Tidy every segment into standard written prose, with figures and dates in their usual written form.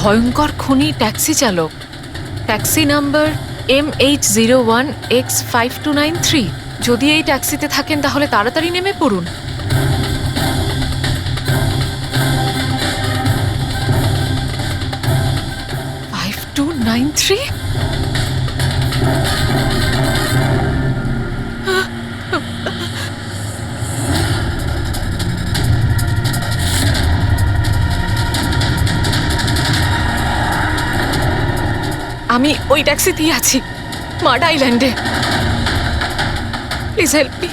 ভয়ঙ্কর খুনি ট্যাক্সি চালক, ট্যাক্সি নাম্বার MH01X5293। যদি এই ট্যাক্সিতে থাকেন তাহলে তাড়াতাড়ি নেমে পড়ুন। 5293। আমি ওই ট্যাক্সিতেই আছি, মাড আইল্যান্ডে। Please help me.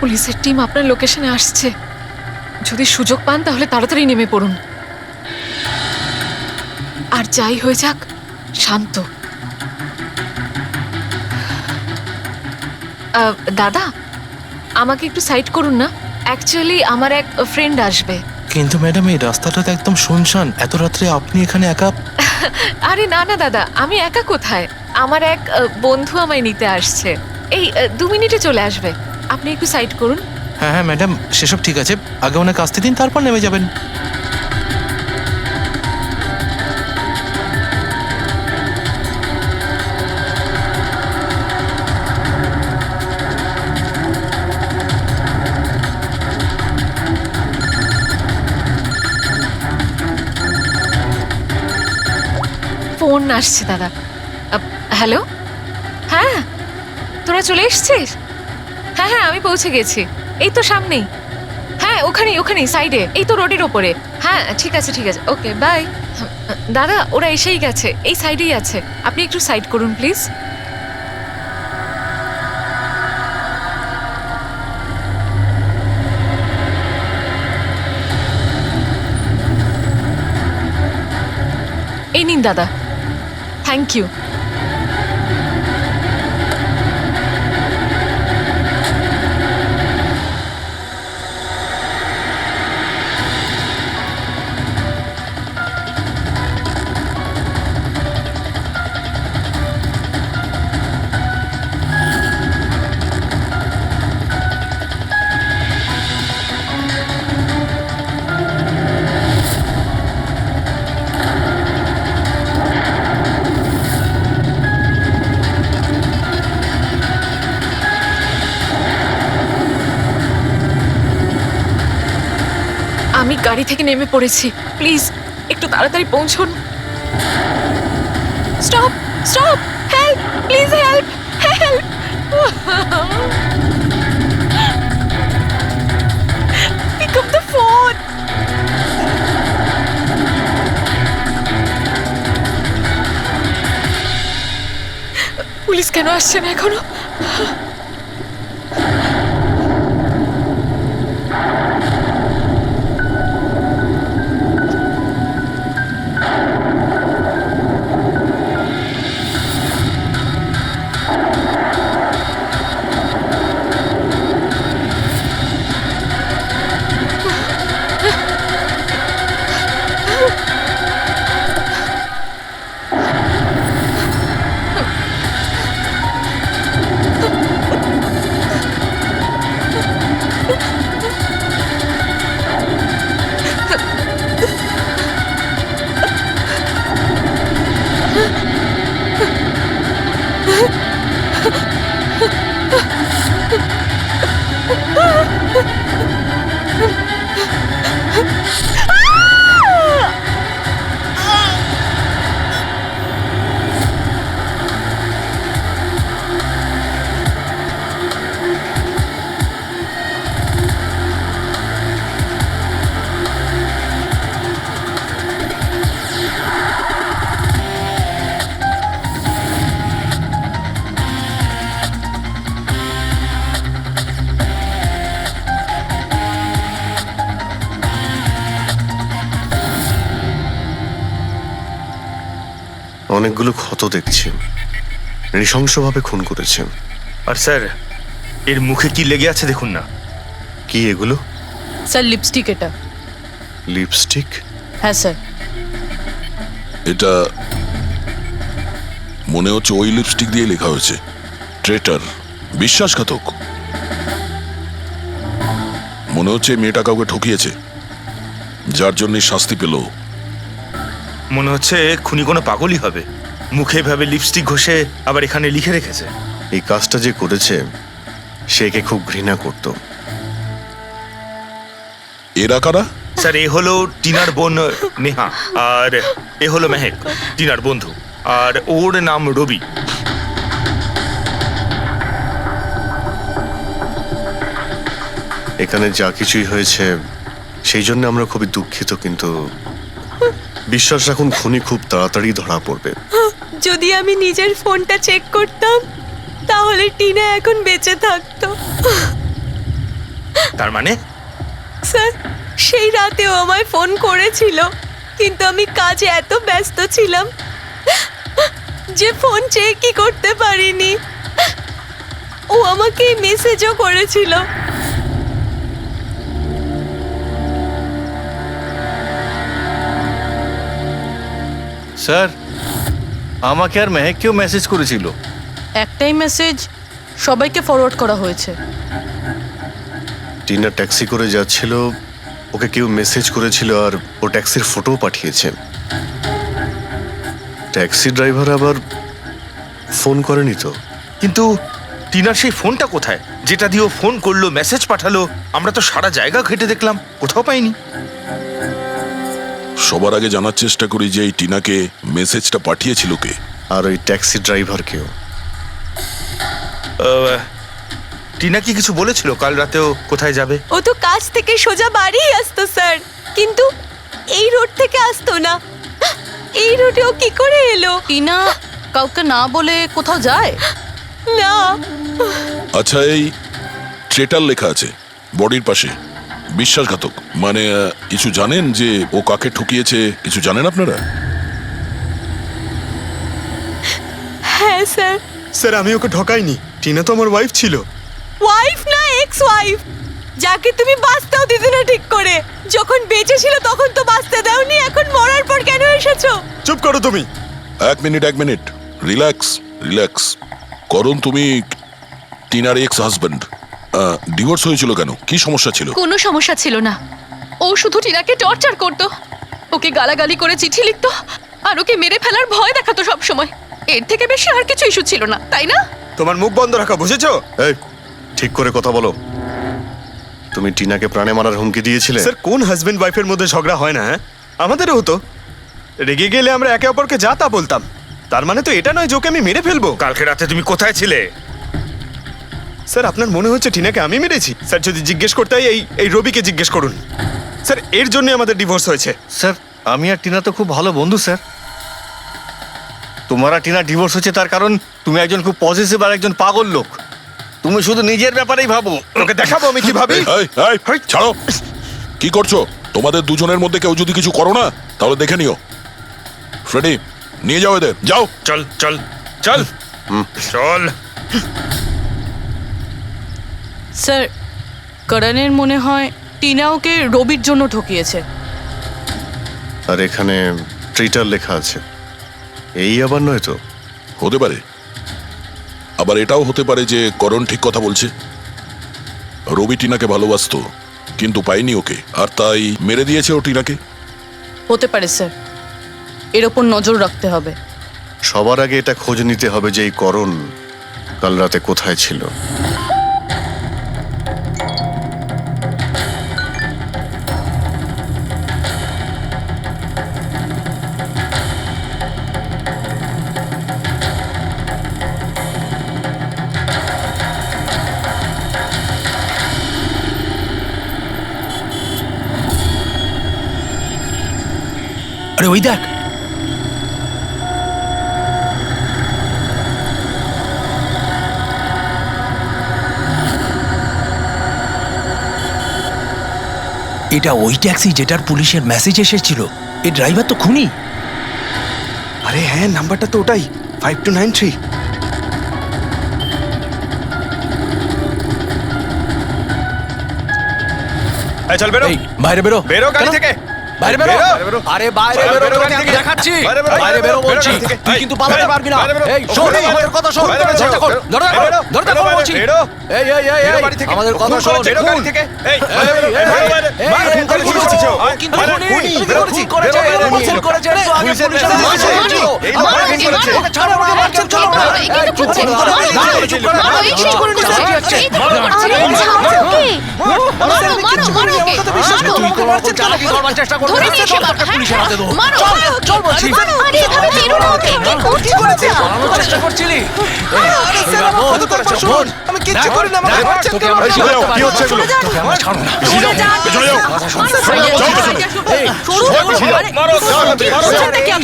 পুলিশের টিম আপনার লোকেশনে আসছে। যদি সুযোগ পান তাহলে তাড়াতাড়ি নেমে পড়ুন। আর যাই হয়ে যাক, শান্ত। দাদা, আমাকে একটু সাইড করুন না। অ্যাকচুয়ালি আমার এক ফ্রেন্ড আসবে। কিন্তু ম্যাডাম, এই রাস্তাটা তো একদম শুনশান। এত রাত্রে আপনি এখানে একা? আরে না না দাদা, আমি একা কোথায়? আমার এক বন্ধু আমায় নিতে আসছে। এই 2 মিনিটে চলে আসবে। আপনি একটু সাইড করুন। হ্যাঁ হ্যাঁ ম্যাডাম, সেসব ঠিক আছে। আগে ওনাকে আসতে দিন, তারপর নেমে যাবেন। ফোন আসছে দাদা। হ্যালো, হ্যাঁ তোরা চলে এসছিস? হ্যাঁ হ্যাঁ, আমি পৌঁছে গেছি। এই তো সামনেই। হ্যাঁ, ওখানেই ওখানেই সাইডে, এই তো রোডের ওপরে। হ্যাঁ ঠিক আছে ঠিক আছে, ওকে বাই। দাদা, ওরা এসেই গেছে, এই সাইডেই আছে। আপনি একটু সাইড করুন প্লিজ। এই নিন দাদা, থ্যাংক ইউ। আমি গাড়ি থেকে নেমে পড়েছি, প্লিজ একটু তাড়াতাড়ি পৌঁছুন। Stop stop, help please, help help. Pick up the phone. Police কেন আসছে না এখনো? অনেকগুলো ক্ষত দেখছি। নৃশংসভাবে খুন করেছেন। আর স্যার, এর মুখে কি লেগে আছে দেখুন না। কি এগুলো? স্যার লিপস্টিক এটা। লিপস্টিক? হ্যাঁ স্যার। এটা মনে হচ্ছে ওই লিপস্টিক দিয়ে লেখা হয়েছে ট্রেটার, বিশ্বাসঘাতক। মনে হচ্ছে মেয়েটা কাউকে ঠকিয়েছে, যার জন্য শাস্তি পেল। মনে হচ্ছে খুনি কোনো পাগলই হবে, মুখে এভাবে লিপস্টিক ঘষে আবার এখানে লিখে রেখেছে। এই কাজটা যে করেছে সে একে খুব ঘৃণা করত। এরা কারা? স্যার এ হলো টিনার বোন নেহা, আর এ হলো মেহেক, টিনার বন্ধু, আর ওর নাম রবি। এখানে যা কিছুই হয়েছে সেই জন্য আমরা খুবই দুঃখিত, কিন্তু বিশ্বাস রাখুন খুনি খুব তাড়াতাড়ি ধরা পড়বে। যদি আমি নিজের ফোনটা চেক করতাম তাহলে টিনা এখন বেঁচে থাকতো। তার মানে স্যার সেই রাতেও আমায় ফোন করেছিল, কিন্তু আমি কাজে এত ব্যস্ত ছিলাম যে ফোন চেকই করতে পারিনি। ও আমাকে মেসেজও করেছিল। স্যার, আমাকে আর মেহেককেও মেসেজ করেছিল। একটাই মেসেজ সবাইকে ফরওয়ার্ড করা হয়েছে। টিনা ট্যাক্সি করে যাচ্ছিল, ওকে কেউ মেসেজ করেছিল আর ও ট্যাক্সির ফটোও পাঠিয়েছে। ট্যাক্সি ড্রাইভার আবার ফোন করেনি তো। কিন্তু টিনার সেই ফোনটা কোথায় যেটা দিয়ে ও ফোন করলো, মেসেজ পাঠালো? আমরা তো সারা জায়গা ঘেটে দেখলাম, কোথাও পাইনি। সবার আগে জানার চেষ্টা করি যে এই টিনাকে মেসেজটা পাঠিয়েছিল কে। আর ওই ট্যাক্সি ড্রাইভারকেও। টিনা কি কিছু বলেছিল কাল রাতেও কোথায় যাবে? ও তো কাজ থেকে সোজা বাড়ি আসতো স্যার, কিন্তু এই রোড থেকে আসতো না। এই রোডে ও কি করে এলো? টিনা কাউকে না বলে কোথাও যায় না। আচ্ছা, এই ট্রেটার লেখা আছে বডির পাশে, বিশ্বাসঘাতক মানে কিছু জানেন যে ও কাকে ঠকিয়েছে? কিছু জানেন আপনারা? হ্যাঁ স্যার। স্যার আমি ওকে ঠকাইনি, টিনা তো আমার ওয়াইফ ছিল। ওয়াইফ না, এক্স ওয়াইফ, যাকে তুমি বাঁচতেও দিতে না ঠিক করে। যখন বেঁচে ছিল তখন তো বাঁচতে দাওনি, এখন মরার পর কেন এসেছো? চুপ করো তুমি। এক মিনিট, রিল্যাক্স রিল্যাক্স। করুন, তুমি টিনার এক্স হাজব্যান্ড, ডিভোর্স হয়েছিল কেন? কি সমস্যা ছিল? কোনো সমস্যা ছিল না, ও শুধু টিনাকে টর্চার করতো, ওকে গালাগালি করে চিঠি লিখতো আর ওকে মেরে ফেলার ভয় দেখাতো সব সময়। এর থেকে বেশি আর কিছু ইস্যু ছিল না, তাই না? তোমার মুখ বন্ধ রাখা, বুঝেছো? এই, ঠিক করে কথা বলো। তুমি টিনাকে প্রাণে মারার হুমকি দিয়েছিলে? স্যার কোন হাজবেন্ড ওয়াইফের মধ্যে ঝগড়া হয় না? হ্যাঁ, আমাদেরও হতো। রেগে গেলে আমরা একে অপরকে যা তা বলতাম। তার মানে তো এটা নয় যে ওকে আমি মেরে ফেলবো। কালকে রাতে তুমি কোথায় ছিলে? স্যার আপনার মনে হচ্ছে টিনাকে আমি মেরেছি? স্যার যদি জিজ্ঞেস করতে হয় এই রবিকে জিজ্ঞেস করুন। স্যার এর জন্য আমাদের ডিভোর্স হয়েছে। স্যার, আমি আর টিনা তো খুব ভালো বন্ধু স্যার। তোমার আর টিনা ডিভোর্স হচ্ছে তার কারণ তুমি একজন খুব পজিটিভ আর একজন পাগল লোক। তুমি শুধু নিজের ব্যাপারেই ভাবো। ওকে দেখাবো আমি কি ভাবি। এই, ছাড়ো। কি করছো? তোমাদের দুজনের মধ্যে কেউ যদি কিছু করো না তাহলে দেখে নিও। ফ্রেডি, নিয়ে যাও এদের, যাও। চল চল চল চল। স্যার করণের মনে হয় টিনা ওকে রবির জন্য ঠকিয়েছে। আর এখানে ট্রিটার লেখা আছে, এই আবার নয় তো? হতে পারে, আবার এটাও হতে পারে যে করণ ঠিক কথা বলছে। রবি টিনাকে ভালোবাসতো কিন্তু পায়নি ওকে, আর তাই মেরে দিয়েছে ও টিনাকে। হতে পারে স্যার, এর ওপর নজর রাখতে হবে। সবার আগে এটা খোঁজ নিতে হবে যে এই করণ কাল রাতে কোথায় ছিল। আরে ওই দেখ, এটা ওই ট্যাক্সি যেটার পুলিশের মেসেজ এসেছিল। এই ড্রাইভার তো খুনি। আরে হ্যাঁ, নাম্বারটা তো ওটাই, 5293। এই চল বেরো এই বাইরে বেরো বেরো গাড়ি কেন? থেকে বাইরে বেরো বাইরে বেরো। আরে বাইরে বাইরে বেরো বেরো তোকে গাড়ি আমি থেকে। দেখাচ্ছি বাইরে বেরো, বাইরে বেরো বেরো বলছি গাড়ি থেকে। তুই এই, কিন্তু পালাতে বেরো, পারবি না বাইরে বেরো। এই শোন বেরো, আমাদের কথা শোন বাইরে বেরো, দরজা খোল, বেরো, দরজা খোল, বেরো, দরজা খোল বেরো, বলছি বেরো। এই এই এই বেরো এই বাড়ি থেকে। আমাদের কথা খুন শোন করেছে, বেরো গাড়ি থেকে। এই, বাইরে বেরো, এই, বাইরে বেরো। এই, বাইরে এই, খুন করেছে, খুন বলছি। করেছে, এই, কিন্তু বাইরে খুনি, খুন, খুনি বেরো, করেছে, খুন, করেছে, বেরো, বেরো, খুন বেরো। করেছে, একটু আগে পুলিশের পুলিশের মেসেজ মেসেজ এসেছিল। এসেছিল। এই লোক আমাকে খুন কি করেছে। ওকে ছাড়ো, আমাকে মারছেন, চলো না। মারো, একে তো এই, চুপ করছে, করো, মারো, দাঁড়াও, এই, দাঁড়াও, মারো, চুপ করো, মারো, এই, দাঁড়াও, চুপ করে দাঁড়াও, বসে যাচ্ছে। এই তো মারো, করছে, মারো, মারো, মারো, মারো, মারো। ওকে। মারো, মারো, মারো, আমার কথা বিশ্বাস মারো। করো, তুই কোনো রকম চালাকি করবার চেষ্টা করবি ধরে না, নিয়ে এসে চল, মারো, তোকে পুলিশের হাতে দেবো। মারো, চল, মারো, চল বলছি। মারো, আরে এভাবে মেরো না ওকে, কি করছো তোমরা? পালানোর চেষ্টা করছিলি? এবার বল, বল। আমি কিচ্ছু করি না, আমাকে দেখ, মারছেন তোকে কেন? আমরা এই, ছাড়তে কি পারি হচ্ছে না। এগুলো? তোকে আমরা ছাড়বো না। পেছনে যাও, পেছনে যাও। এই,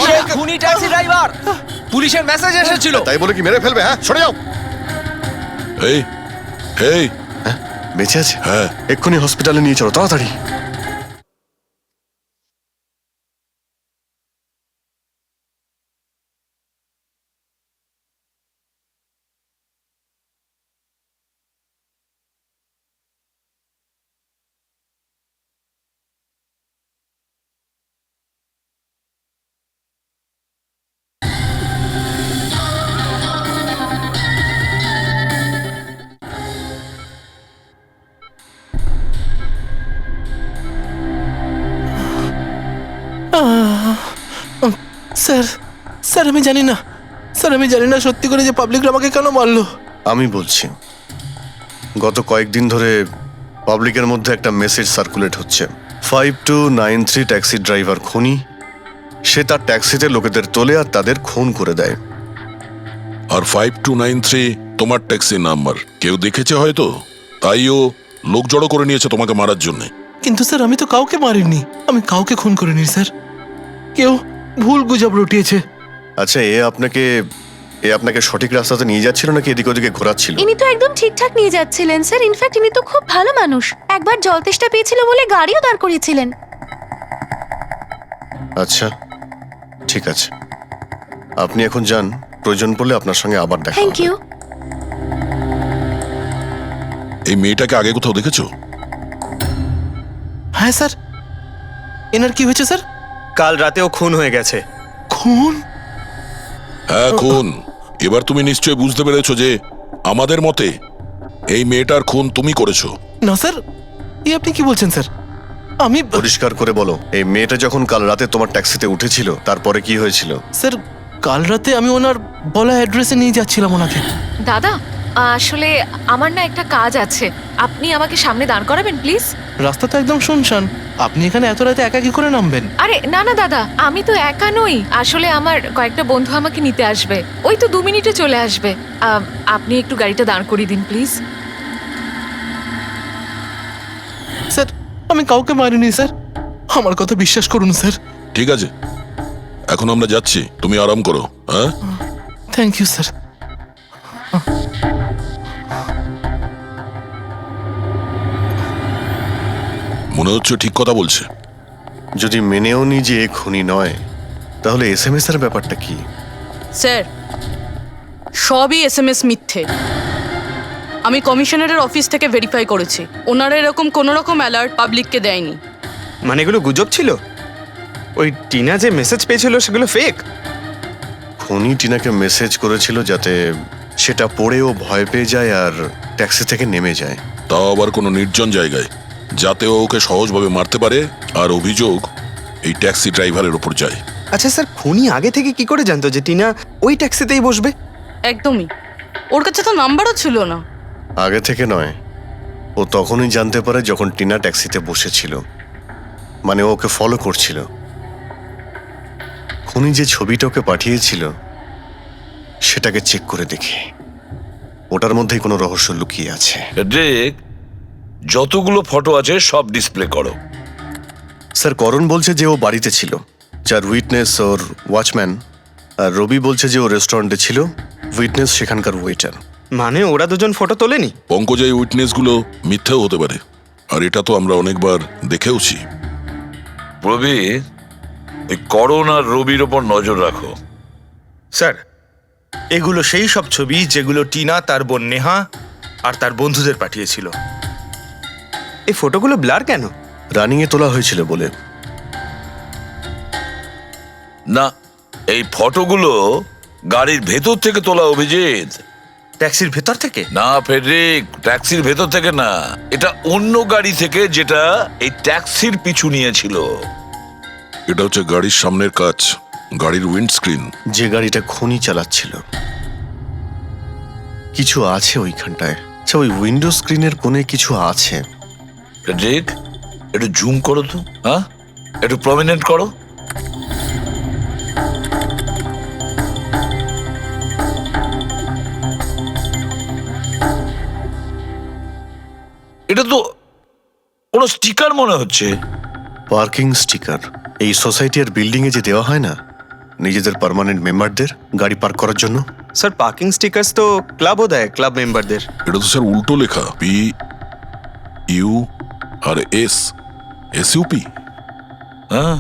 সে খুনি ট্যাক্সি ড্রাইভার পুলিশের মেসেজ এসেছিল তাই বলে কি মেরে ফেলবে? হ্যাঁ, সরে যাও। এই এই হ্যাঁ, বেঁচে আছে? হ্যাঁ এক্ষুনি হসপিটালে নিয়ে চলো, তাড়াতাড়ি। স্যার স্যার আমি জানি না স্যার আমি জানি না সত্যি করে যে পাবলিকরা আমাকে কেন মারলো আমি বলছি, গত কয়েকদিন ধরে পাবলিকের মধ্যে একটা মেসেজ সার্কুলেট হচ্ছে। 5293 ট্যাক্সি ড্রাইভার খুনি। সে তার ট্যাক্সিতে লোকেদের তোলে আর তাদের খুন করে দেয়। আর 5293 তোমার ট্যাক্সি নাম্বার কেউ দেখেছে হয়তো, তাইও লোক জড়ো করে নিয়েছে তোমাকে মারার জন্য। কিন্তু স্যার আমি তো কাউকে মারিনি, আমি কাউকে খুন করিনি স্যার। কেউ ভুল গুজব রটিয়েছে। আচ্ছা, এ আপনাকে সঠিক রাস্তাতে নিয়ে যাচ্ছিল নাকি এদিক ওদিকে ঘোরাচ্ছিল? ইনি তো একদম ঠিকঠাক নিয়ে যাচ্ছিলেন স্যার। ইনফ্যাক্ট ইনি তো খুব ভালো মানুষ। একবার জল তেষ্টা পেয়েছিল বলে গাড়িও দাঁড় করিয়েছিলেন। আচ্ছা, ঠিক আছে, আপনি এখন যান। প্রয়োজন পড়লে আপনার সঙ্গে আবার দেখা থ্যাংক হবে। ইউ। এই মেয়েটাকে আগে কোথাও দেখেছো? হ্যাঁ স্যার। এনার কি হয়েছে স্যার? কাল রাতেও খুন হয়ে গেছে। খুন? হ্যাঁ খুন। এবার তুমি নিশ্চয়ই বুঝতে পেরেছো যে আমাদের মতে এই মেয়েটার খুন তুমি করেছো। না স্যার, এই আপনি কি বলছেন স্যার? আমি পরিষ্কার করে বলো, এই মেয়েটা যখন কাল রাতে তোমার ট্যাক্সিতে উঠেছিল তারপরে কি হয়েছিল? স্যার কাল রাতে আমি ওনার বলা অ্যাড্রেসে নিয়ে যাচ্ছিলাম ওনাকে। দাদা, আসলে আমার না একটা কাজ আছে, আপনি আমাকে সামনে দাঁড় করাবেন প্লিজ। রাস্তা তো একদম শুনশান, আপনি এখানে এত রাতে একা কি করে নামবেন? আরে না না দাদা, আমি তো একা নই। আসলে আমার কয়েকটা বন্ধু আমাকে নিতে আসবে, ওই তো 2 মিনিটে চলে আসবে। আপনি একটু গাড়িটা দাঁড় করিয়ে দিন প্লিজ। স্যার আমি কাউকে মারিনি স্যার, আমার কথা বিশ্বাস করুন স্যার। ঠিক আছে, এখন আমরা যাচ্ছি, তুমি আরাম করো। হ্যাঁ থ্যাংক ইউ স্যার। মনে হচ্ছে ঠিক কথা বলছে। যদি মেনেও নি যে এ খুনি নয়, তাহলে এসএমএস এর ব্যাপারটা কি? স্যার, সবই এসএমএস মিথ্যে। আমি কমিশনারের অফিস থেকে ভেরিফাই করেছি, ওনারা এরকম কোনো রকম অ্যালার্ট পাবলিককে দেয়নি। মানে এগুলো গুজব ছিল? ওই টিনা যে মেসেজ পেয়েছিল সেগুলো ফেক? খুনি টিনাকে মেসেজ করেছিল যাতে সেটা পড়ে ও ভয় পেয়ে যায় আর ট্যাক্সি থেকে নেমে যায়। তাও আবার কোনো নির্জন জায়গায়, যাতে ও ওকে সহজভাবে মারতে পারে আর অভিযোগ এই ট্যাক্সি ড্রাইভারের উপর যায়। আচ্ছা স্যার, খুনি আগে থেকে কি করে জানতো যে টিনা ওই ট্যাক্সিতেই বসবে? একদমই, ওর কাছে তো নাম্বারও ছিল না। আগে থেকে নয়, ও তখনই জানতে পারে যখন টিনা ট্যাক্সিতে বসেছিল, মানে ও ওকে ফলো করছিল। খুনি যে ছবিটা ওকে পাঠিয়েছিল সেটাকে চেক করে দেখি, ওটার মধ্যেই কোনো রহস্য লুকিয়ে আছে। দেখ, যতগুলো ফটো আছে সব ডিসপ্লে করো। স্যার, করণ বলছে যে ও বাড়িতে ছিল, যার উইটনেস ওর ওয়াচম্যান, আর রবি বলছে যে ও রেস্টুরেন্টে ছিল, উইটনেস সেখানকার ওয়েটার। মানে ওরা দুজন ফটো তোলেনি? পঙ্কজ, এই উইটনেসগুলো মিথ্যেও হতে পারে, আর এটা তো আমরা অনেকবার দেখেওছি। প্রবীর, এই করণ আর রবির ওপর নজর রাখো। স্যার, এগুলো সেই সব ছবি যেগুলো টিনা তার বোন নেহা আর তার বন্ধুদের পাঠিয়েছিল। এই ফটোগুলো ব্লার কেন? রানিংয়ে তোলা হয়েছিল বলে। না, এই ফটোগুলো গাড়ির ভেতর থেকে তোলা, অভিজিৎ। ট্যাক্সির ভেতর থেকে? না ফেডরিক, ট্যাক্সির ভেতর থেকে না, এটা অন্য গাড়ি থেকে, যেটা এই ট্যাক্সির পিছু নিয়েছিল। এটা হচ্ছে গাড়ির সামনের কাচ, গাড়ির উইন্ডস্ক্রিন। যে গাড়িটা খনি চালাচ্ছিল। কিছু আছে ওইখানটায়। আচ্ছা, ওই উইন্ডো স্ক্রিনের কোণে কিছু আছে। ফেডরিক, একটু জুম করো তো, হ্যাঁ, একটু প্রমিনেন্ট করো। এটা তো কোনো স্টিকার মনে হচ্ছে। Parking sticker. এই সোসাইটি আর বিল্ডিং এ যে দেওয়া হয় না নিজেদের পার্মানেন্ট মেম্বারদের গাড়ি পার্ক করার জন্য। স্যার পার্কিং স্টিকার্স তো ক্লাবও দেয়, ক্লাব মেম্বারদের। এটা তো স্যার উল্টো লেখা, P U R S, SUP. হ্যাঁ,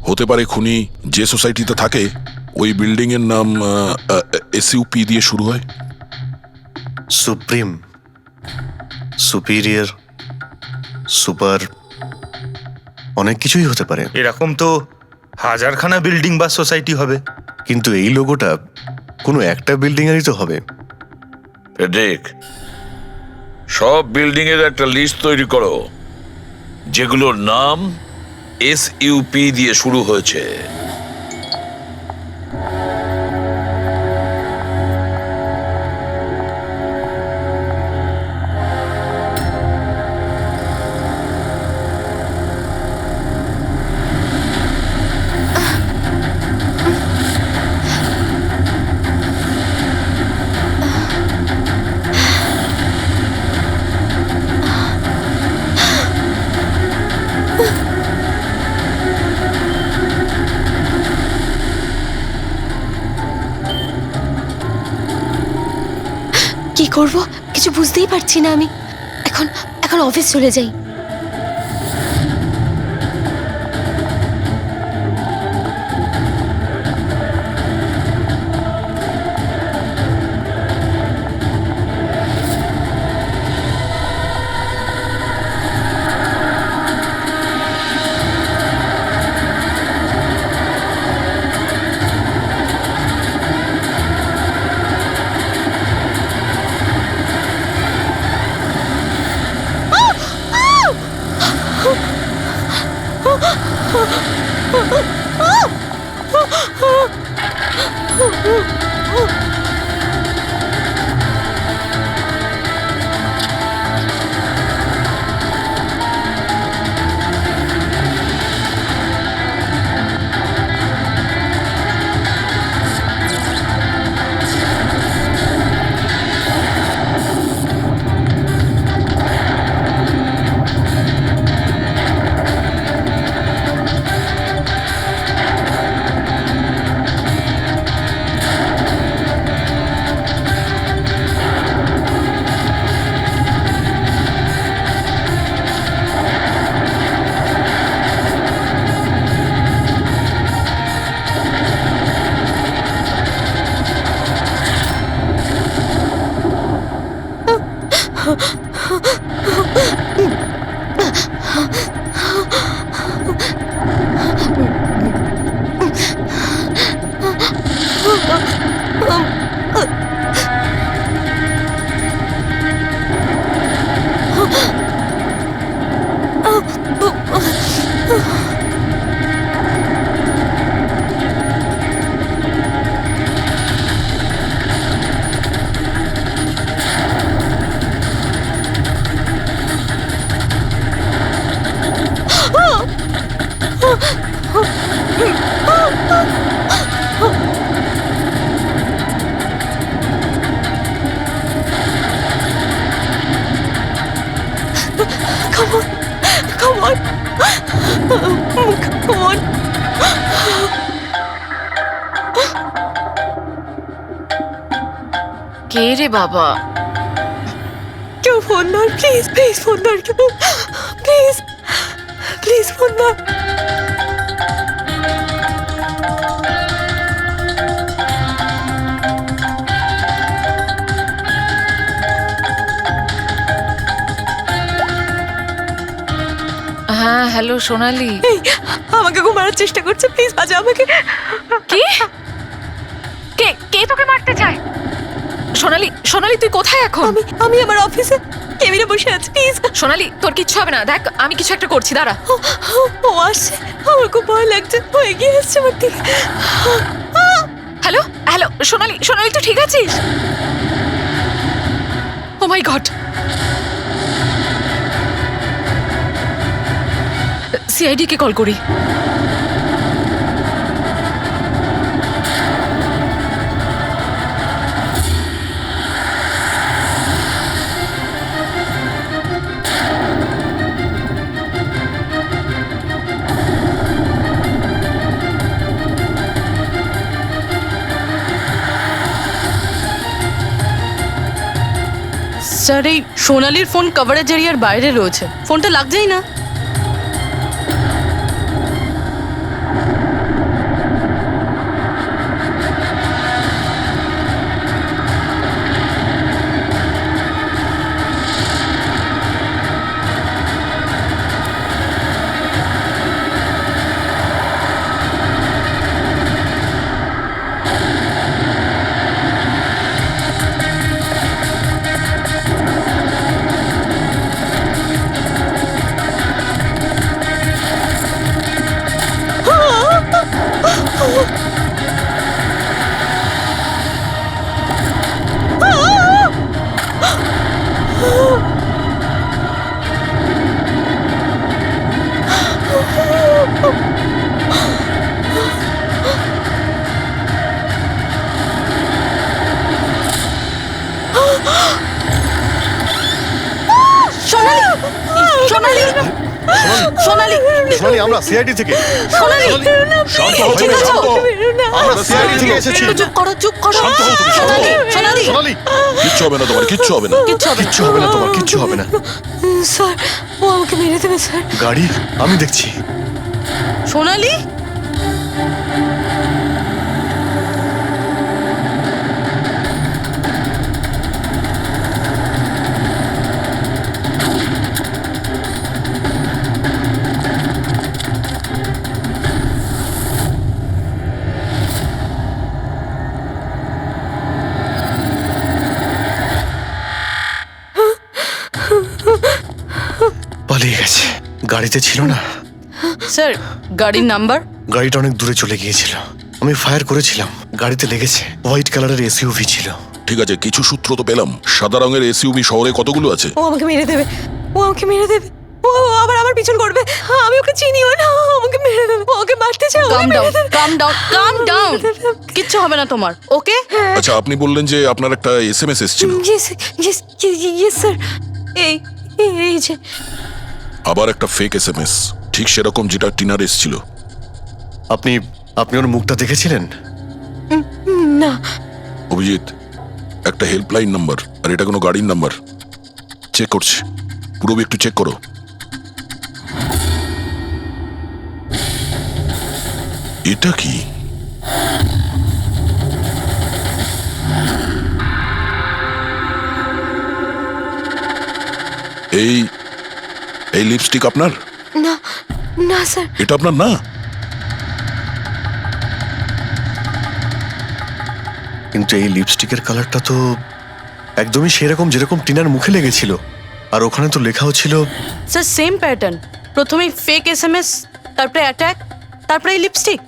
হতে পারে খুনি যে সোসাইটিতে থাকে ওই বিল্ডিং এর নাম এসইউপি দিয়ে শুরু হয়। সুপ্রিম, সুপিরিয়র, সুপার, অনেক কিছুই হতে পারে। এরকম তো হাজারখানা বিল্ডিং বা সোসাইটি হবে। কিন্তু এই লোগোটা কোনো একটা বিল্ডিং এরই তো হবে। ফেডরিক, সব বিল্ডিং এর একটা লিস্ট তৈরি করো যেগুলোর নাম এসইউপি দিয়ে শুরু হয়েছে। কি করব কিছু বুঝতেই পারছি না আমি। এখন এখন অফিস চলে যাই। Come on. Come on. Come on. কে রে বাবা? কেউ ফোন ধর, প্লিজ প্লিজ ফোন ধর, কেউ প্লিজ প্লিজ ফোন ধর। হ্যাঁ হ্যালো সোনালি। এই আমাকে খুব মারার চেষ্টা করছে, প্লিজ বাঁচা আমাকে। কি? কে কে তোকে মারতে চায়? সোনালি, সোনালি তুই কোথায় এখন? আমি আমার অফিসে কেবিনে বসে আছি, প্লিজ। সোনালি তোর কিচ্ছু হবে না, দেখ আমি কিছু একটা করছি, দাঁড়া। ও আসছে, আমার খুব ভয় লাগছে, ও এগিয়ে আসছে আমার দিকে। হ্যালো হ্যালো সোনালি, সোনালি তুই ঠিক আছিস? ও মাই গড, সিআইডি কে কল করি। স্যার এই সোনালির ফোন কভারেজ এরিয়ার বাইরে রয়েছে, ফোনটা লাগছেই না। সোনালি, সোনালি, সোনালি, সোনালি, আমরা সিআইডি থেকে। সোনালি, শান্ত হও, ঠিক আছো? শান্ত হও। আমরা সিআইডি থেকে এসেছি। একটু চুপ করো, চুপ করো। শান্ত হও তুমি, শান্ত হও। সোনালি, সোনালি, কিচ্ছু হবে না তোমার, কিচ্ছু হবে না। কিচ্ছু হবে না। কিচ্ছু হবে না তোমার, কিচ্ছু হবে না। স্যার, ও আমাকে মেরে দেবে স্যার। গাড়ি আমি দেখছি। সোনালি, পালিয়ে গেছে, গাড়িতে ছিল না। স্যার গাড়ির নাম্বার? গাড়িটা অনেক দূরে চলে গিয়েছিল, আমি ফায়ার করেছিলাম, গাড়িতে লেগেছে। হোয়াইট কালারের এসইউভি ছিল। ঠিক আছে, কিছু সূত্র তো পেলাম। সাদা রঙের এসইউভি শহরে কতগুলো আছে? ও আমাকে মেরে দেবে, ও আমাকে মেরে দেবে, ও আবার আমার পিছন করবে। আমি ওকে চিনিও না, ও আমাকে মেরে দেবে, ও ওকে মারতে চায়। কাম ডাউন, কাম ডাউন, কাম ডাউন। কিচ্ছু হবে না তোমার, ওকে? আচ্ছা, আপনি বললেন যে আপনার একটা এসএমএস এসেছিল। Yes yes yes sir. এই এই যে আবার একটা ফেক এসএমএস, ঠিক সেরকম যেটা টিনার এসেছিল। আপনি আপনি ওর মুখটা দেখেছিলেন? না। অভিজিৎ, একটা হেল্পলাইন নাম্বার, আর এটা কোনো গাড়ির নাম্বার। চেক করছি, পুরোবি একটু চেক করো। এটা কি? এই এই লিপস্টিক আপনার? না না স্যার। এটা আপনার না? কিন্তু এই লিপস্টিকের কালারটা তো একদমই সেরকম যেরকম টিনার মুখে লেগেছিল, আর ওখানে তো লেখাও ছিল। স্যার সেম প্যাটার্ন, প্রথমে ফেক এসএমএস, তারপরে অ্যাটাক, তারপরে এই লিপস্টিক।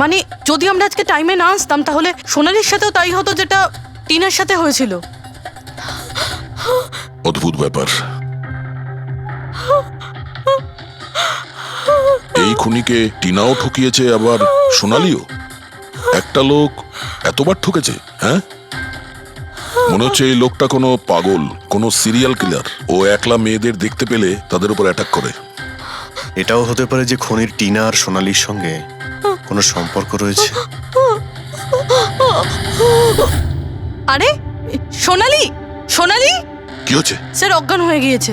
মানে যদি আমরা আজকে টাইমে না আসতাম তাহলে সোনালির সাথেও তাই হতো যেটা টিনার সাথে হয়েছিল। অদ্ভুত ব্যাপার। এই খুনিকে টিনাও ঠকিয়েছে, আবার সোনালিও। একটা লোক এতবার ঠকেছে, হ্যাঁ? মনে হচ্ছে এই লোকটা কোনো পাগল, কোনো সিরিয়াল কিলার। ও একলা মেয়েদের দেখতে পেলে তাদের উপর অ্যাটাক করে। এটাও হতে পারে যে খনির টিনা আর সোনালির সঙ্গে কোনো সম্পর্ক রয়েছে। আরে সোনালি, সোনালি! কি হচ্ছে? স্যার অজ্ঞান হয়ে গিয়েছে।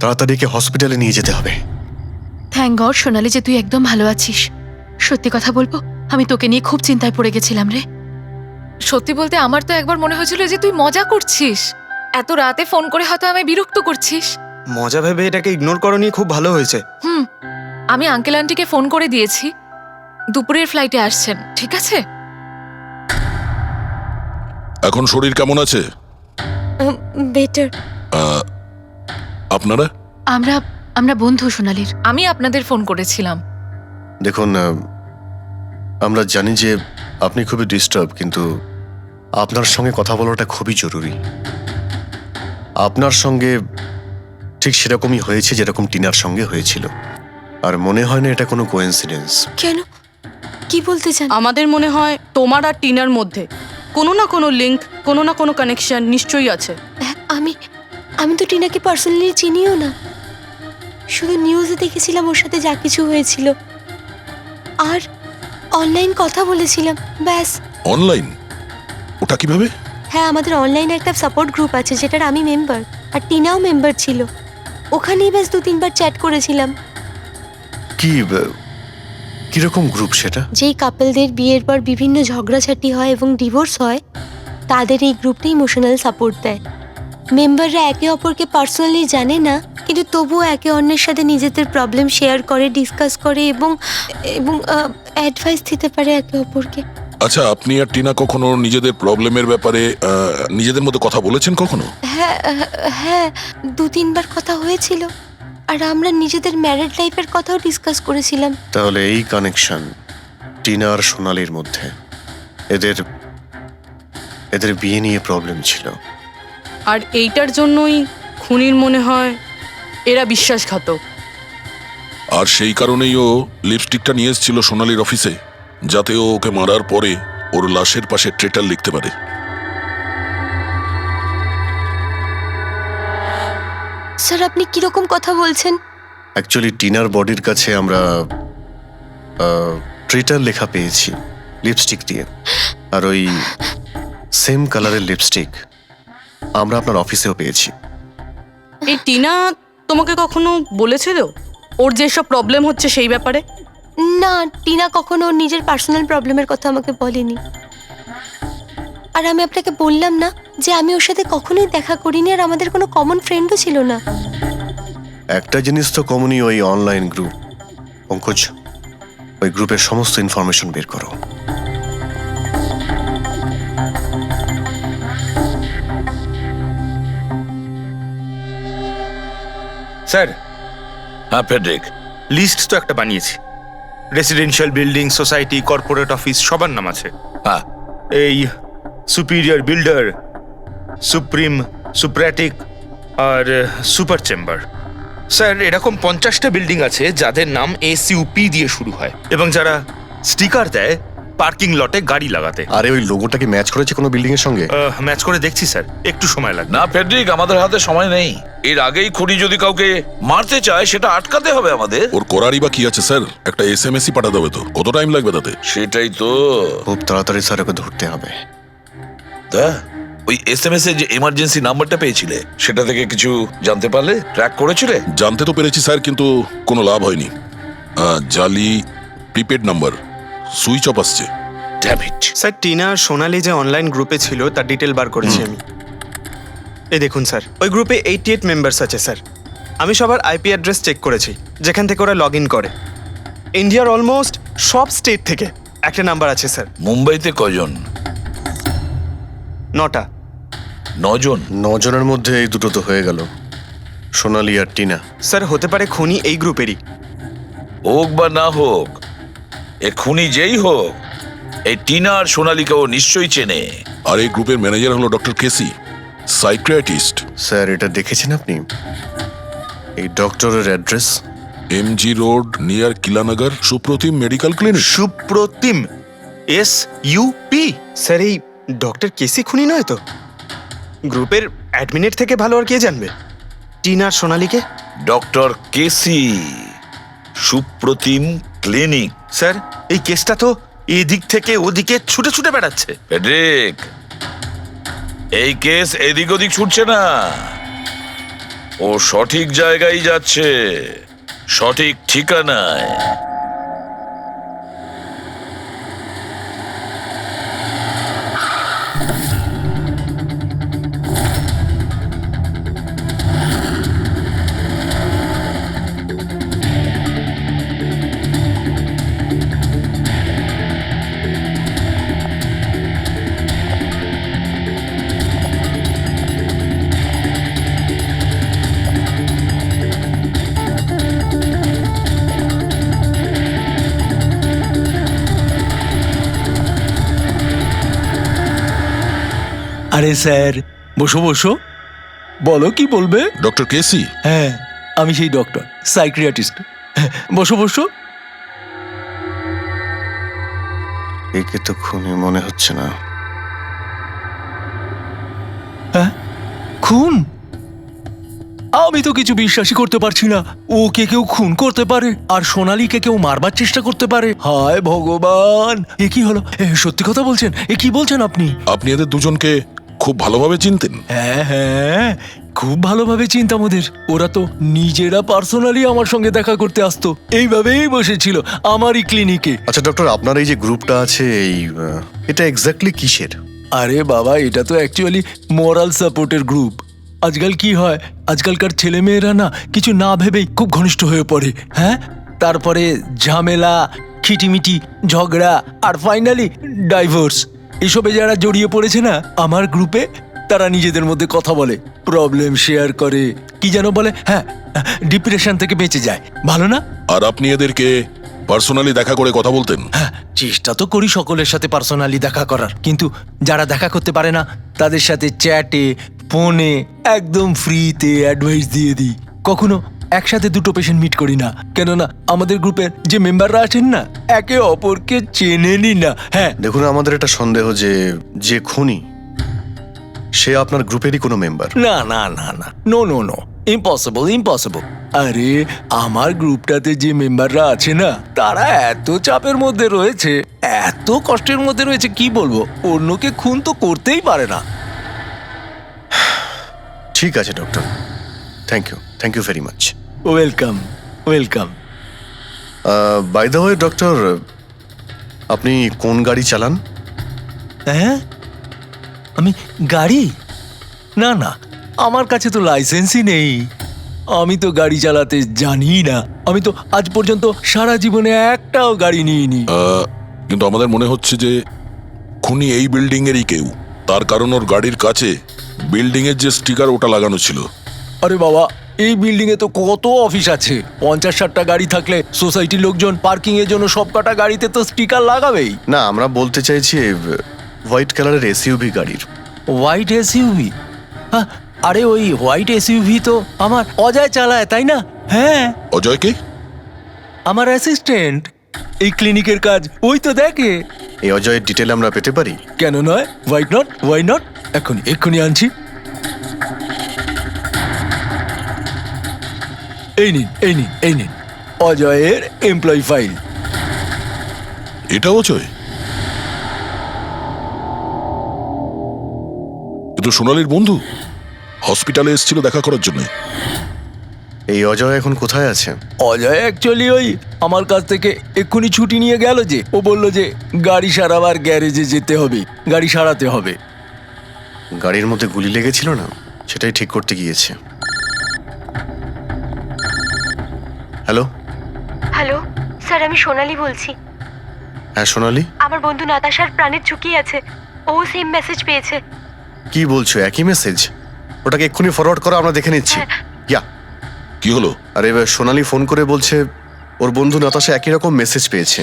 তাড়াতাড়ি একে হসপিটালে নিয়ে যেতে হবে। থ্যাংক গড সোনালি যে তুই একদম ভালো আছিস। সত্যি কথা বলবো, আমি তোকে নিয়ে খুব চিন্তায় পড়ে গেছিলাম রে। সত্যি বলতে আমার তো একবার মনে হয়েছিল যে তুই মজা করছিস, এত রাতে ফোন করে হয়তো আমায় বিরক্ত করছিস। মজা ভেবে এটাকে ইগনোর করনি, খুব ভালো হয়েছে। আমি আঙ্কেল আন্টিকে ফোন করে দিয়েছি, দুপুরের ফ্লাইটে আসছেন, ঠিক আছে? এখন শরীর কেমন আছে? বেটার। আপনারা? আমরা বন্ধু সোনালির। আমি আপনাদের ফোন করেছিলাম। দেখুন, আমরা জানি যে আপনি খুবই ডিস্টার্ব, কিন্তু আপনার সঙ্গে কথা বলাটা খুবই জরুরি। আপনার সঙ্গে ঠিক সেরকমই হয়েছে যেরকম টিনার সঙ্গে হয়েছিল, আর মনে হয় না এটা কোনো কোইন্সিডেন্স। কেন, কি বলতে চান? আমাদের মনে হয় তোমার আর টিনার মধ্যে কোনো না কোনো লিঙ্ক, কোনো না কোনো কানেকশন নিশ্চয়ই আছে। আমি তো টিনাকে পার্সোনালি চিনিও না, শুধু নিউজে দেখেছিলাম ওর সাথে যা কিছু হয়েছিল, আর অনলাইন কথা বলেছিলাম, ব্যাস। অনলাইন? ওটা কিভাবে? হ্যাঁ, আমাদের অনলাইনে একটা সাপোর্ট গ্রুপ আছে যেটার আমি মেম্বার, আর টিনাও মেম্বার ছিল। ওখানেই ব্যাস 2-3 বার চ্যাট করেছিলাম। কিরকম গ্রুপ সেটা? যেই কাপলদের বিয়ের পর বিভিন্ন ঝগড়াঝাটি হয় এবং ডিভোর্স হয়, তাদের এই গ্রুপটা ইমোশনাল সাপোর্ট দেয়। মেম্বাররা একে অপরকে পার্সোনালি জানে না, কিন্তু তবুও একে অন্যের সাথে নিজেদের প্রবলেম শেয়ার করে, ডিসকাস করে এবং অ্যাডভাইস দিতে পারে একে অপরকে। আচ্ছা, আপনি আর টিনা কখনো নিজেদের প্রবলেমের ব্যাপারে নিজেদের মধ্যে কথা বলেছেন কখনো? হ্যাঁ, 2-3 বার কথা হয়েছিল, আর আমরা নিজেদের ম্যারিড লাইফের কথাও ডিসকাস করেছিলাম। তাহলে এই কানেকশন টিনা আর সোনালির মধ্যে, এদের বিয়ে নিয়ে প্রবলেম ছিল, আর এইটার জন্যই খুনির মনে হয় এরা বিশ্বাসঘাতক। আর সেই কারণেই ও লিপস্টিকটা নিয়ে এসেছিল সোনালির অফিসে, যাতে ও ওকে মারার পরে ওর লাশের পাশে ট্রেটার লিখতে পারে। স্যার, আপনি কিরকম কথা বলছেন? অ্যাকচুয়ালি টিনার বডির কাছে আমরা ট্রেটার লেখা পেয়েছি লিপস্টিক দিয়ে, আর ওই সেম কালারের লিপস্টিক আমরা আপনার অফিসেও পেয়েছি। এই টিনা তোমাকে কখনো বলেছিল ওর যেসব প্রবলেম হচ্ছে সেই ব্যাপারে? না, টিনা কখনো ওর নিজের পার্সোনাল প্রবলেমের কথা আমাকে বলেনি। আর আমি আপনাকে বললাম না যে আমি ওর সাথে কখনোই দেখা করিনি, আর আমাদের কোনো কমন ফ্রেন্ডও ছিল না। একটা জিনিস তো কমনই, ওই অনলাইন গ্রুপ। পঙ্কজ, ওই গ্রুপের সমস্ত ইনফরমেশন বের করো। স্যার, হ্যাঁ ফেডরিক, লিস্ট তো একটা বানিয়েছি। Residential building, society, corporate office সবার নাম আছে। হ্যাঁ এই সুপিরিয়র বিল্ডার, সুপ্রিম, সুপ্রাটিক আর সুপার চেম্বার। স্যার, এরকম 50টা বিল্ডিং আছে যাদের নাম ACUP দিয়ে শুরু হয়, এবং যারা স্টিকার দেয় পার্কিং লটে গাড়ি লাগাতে। আরে ওই লোগোটা কি ম্যাচ করেছে কোনো বিল্ডিং এর সঙ্গে? ম্যাচ করে দেখছি স্যার, একটু সময় লাগবে। না ফেডরিক, আমাদের হাতে সময় নেই। এর আগেই খুনি যদি কাউকে মারতে চায় সেটা আটকাতে হবে আমাদের। ওর করারই বা কি আছে স্যার? একটা SMS পাঠাতে হবে তো, কত টাইম লাগবে তাতে? সেটাই তো। খুব তাড়াতাড়ি স্যার ওকে ধরতে হবে। তা ওই SMS এ যে এমার্জেন্সি নাম্বারটা পেয়েছিলে, সেটা থেকে কিছু জানতে পারলে? ট্র্যাক করেছিলে? জানতে তো পেরেছি স্যার, কিন্তু কোনো লাভ হয়নি। জালি প্রিপেড নাম্বার, সুইচ অফ আসছে। Damn it. স্যার, টিনা আর সোনালি যে অনলাইন গ্রুপে ছিল তার ডিটেল বার করেছি আমি। এই দেখুন স্যার, ওই গ্রুপে 88 মেম্বার্স আছে স্যার। আমি সবার IP অ্যাড্রেস চেক করেছি যেখান থেকে ওরা লগ ইন করে। ইন্ডিয়ার অলমোস্ট সব স্টেট থেকে একটা নাম্বার আছে স্যার। মুম্বাইতে কজন? 9টা। 9 জন? 9 জনের মধ্যে এই দুটো তো হয়ে গেল, সোনালি আর টিনা। স্যার, হতে পারে খুনি এই গ্রুপেরই। হোক বা না হোক, এ খুনি যেই হোক, এই টিনা আর সোনালিকে ও নিশ্চয়ই চেনে। আর এই গ্রুপের ম্যানেজার হলো ডক্টর কেসি, সাইকিয়াট্রিস্ট। স্যার, এটা দেখেছেন আপনি? এই ডক্টরের address MG road near Kilanagar, Supratim medical clinic. Supratim, SUP। Sir, এই ডক্টর কেসি খুনি নয় তো? গ্রুপের অ্যাডমিনের থেকে ভালো আর কে জানবে টিনা আর সোনালিকে? ডক্টর কেসি, সুপ্রতিম ক্লিনিক। স্যার, এই কেসটা তো এদিক থেকে ওদিকে ছুটে ছুটে বেড়াচ্ছে। ফেডরিক, এই কেস এদিক ওদিক ছুটছে না, ও সঠিক জায়গায় যাচ্ছে, সঠিক ঠিকানায়। আরে স্যার, বসো বসো, বলো কি বলবে। ডক্টর কেসি, হ্যাঁ, আমি সেই ডক্টর, সাইক্রিয়াটিস্ট। বসো বসো। একে তো খুনি মনে হচ্ছে না। হ্যাঁ, খুন? আমি তো কিছু বিশ্বাসই করতে পারছি না। ওকে কেউ খুন করতে পারে আর সোনালীকে কেউ মারবার চেষ্টা করতে পারে? হায় ভগবান, এ কি হলো? সত্যি কথা বলছেন? এ কি বলছেন আপনি? আপনি এদের দুজনকে খুব ভালোভাবে চিনতেন? হ্যাঁ হ্যাঁ, খুব ভালোভাবে চিনতাম ওদের। ওরা তো নিজেরা পার্সোনালি আমার সঙ্গে দেখা করতে আসতো, এইভাবেই বসেছিল আমারই ক্লিনিকে। আচ্ছা ডক্টর, আপনার এই যে গ্রুপটা আছে এটা এক্স্যাক্টলি কিসের? আরে বাবা, এটা তো অ্যাকচুয়ালি মোরাল সাপোর্টের গ্রুপ। আজকাল কি হয়, আজকালকার ছেলেমেয়েরা না কিছু না ভেবেই খুব ঘনিষ্ঠ হয়ে পড়ে। হ্যাঁ, তারপরে ঝামেলা, খিটিমিটি, ঝগড়া আর ফাইনালি ডাইভোর্স। এসবে যারা জড়িয়ে পড়েছে না আমার গ্রুপে, তারা নিজেদের মধ্যে কথা বলে, প্রবলেম শেয়ার করে, কি যেন বলে, হ্যাঁ, ডিপ্রেশন থেকে বেঁচে যায়। ভালো না? আর আপনি এদেরকে পার্সোনালি দেখা করে কথা বলতেন? হ্যাঁ, চেষ্টা তো করি সকলের সাথে পার্সোনালি দেখা করার, কিন্তু যারা দেখা করতে পারে না তাদের সাথে চ্যাটে, ফোনে একদম ফ্রিতে অ্যাডভাইস দিয়ে দিই। কখনো একসাথে দুটো পেশেন্ট মিট করি না, কেননা আমাদের গ্রুপের যে মেম্বাররা আছেন না, একে অপরকে চেনেনই না। হ্যাঁ, দেখুন, আমাদের একটা সন্দেহ যে খুনি সে আপনার গ্রুপেরই কোনো মেম্বার। না না না না, no no no, impossible impossible. আরে আমার গ্রুপটাতে যে মেম্বাররা আছে না, তারা এত চাপের মধ্যে রয়েছে, এত কষ্টের মধ্যে রয়েছে, কি বলবো, অন্যকে খুন তো করতেই পারে না। ঠিক আছে doctor, thank you very much. Welcome welcome. By the way doctor, আপনি কোন গাড়ি চালান? হ্যাঁ, আমি গাড়ি? না না, আমার কাছে তো লাইসেন্সই নেই। আমি তো গাড়ি চালাতে জানি না। আমি তো আজ পর্যন্ত সারা জীবনে একটাও গাড়ি নিইনি। কিন্তু আমাদের মনে হচ্ছে যে খুনি এই বিল্ডিং এরই কেউ, তার কারণ ওর গাড়ির কাছে বিল্ডিং এর যে স্টিকার ওটা লাগানো ছিল। আরে বাবা, এই বিল্ডিং এ তো কত অফিস আছে, 50-60টা গাড়ি থাকলে সোসাইটির লোকজন পার্কিং এর জন্য সব কটা গাড়িতে তো স্টিকার লাগাবেই। না, আমরা বলতে চাইছি হোয়াইট কালারের এসইউভি গাড়ির। White SUV? হ্যাঁ, আরে ওই হোয়াইট এসইউভি তো আমার অজয় চালায়, তাই না? হ্যাঁ। অজয়কে? আমার অ্যাসিস্ট্যান্ট, এই ক্লিনিকের কাজ ওই তো দেখে। এই অজয়ের ডিটেল আমরা পেতে পারি? কেন নয়, ওয়াই নট, এক্ষুনি আনছি। এই নিন অজয়ের এমপ্লয়ি ফাইল। এটা অজয়? কিন্তু সোনালীর বন্ধু হসপিটালে এসেছিল দেখা করার জন্য। এই অজয় এখন কোথায় আছে? অজয় অ্যাকচুয়ালি ওই আমার কাছ থেকে এক্ষুনি ছুটি নিয়ে গেল, যে ও বলল যে গাড়ি সারাবার গ্যারেজে যেতে হবে, গাড়ি সারাতে হবে। গাড়ির মধ্যে গুলি লেগেছিল না, সেটাই ঠিক করতে গিয়েছে। হ্যালো হ্যালো স্যার, আমি সোনালী বলছি। হ্যাঁ সোনালি, আমার বন্ধু নাতাশার প্রাণের ঝুঁকি আছে, ও সেম মেসেজ পেয়েছে। কি বলছো? একই মেসেজ? ওটাকে এক্ষুনি ফরওয়ার্ড করো, আমরা দেখে নিচ্ছি। ইয়া, কি হলো? আরে সোনালি ফোন করে বলছে ওর বন্ধু নাতাশা একই রকম মেসেজ পেয়েছে।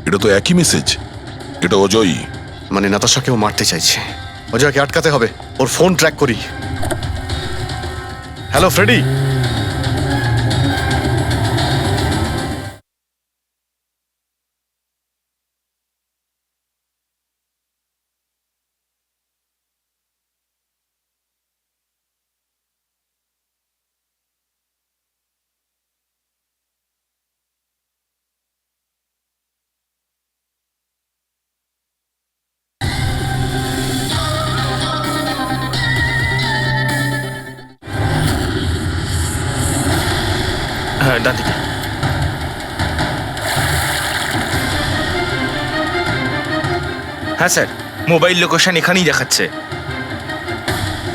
এটা তো একই মেসেজ, এটা অজয়ই। মানে নাতাশাকেও মারতে চাইছে। অজয়কে আটকাতে হবে, ওর ফোন ট্র্যাক করি। Hello Freddie. হ্যাঁ, ডান দিকে। হ্যাঁ স্যার, মোবাইল লোকেশন এখানেই দেখাচ্ছে।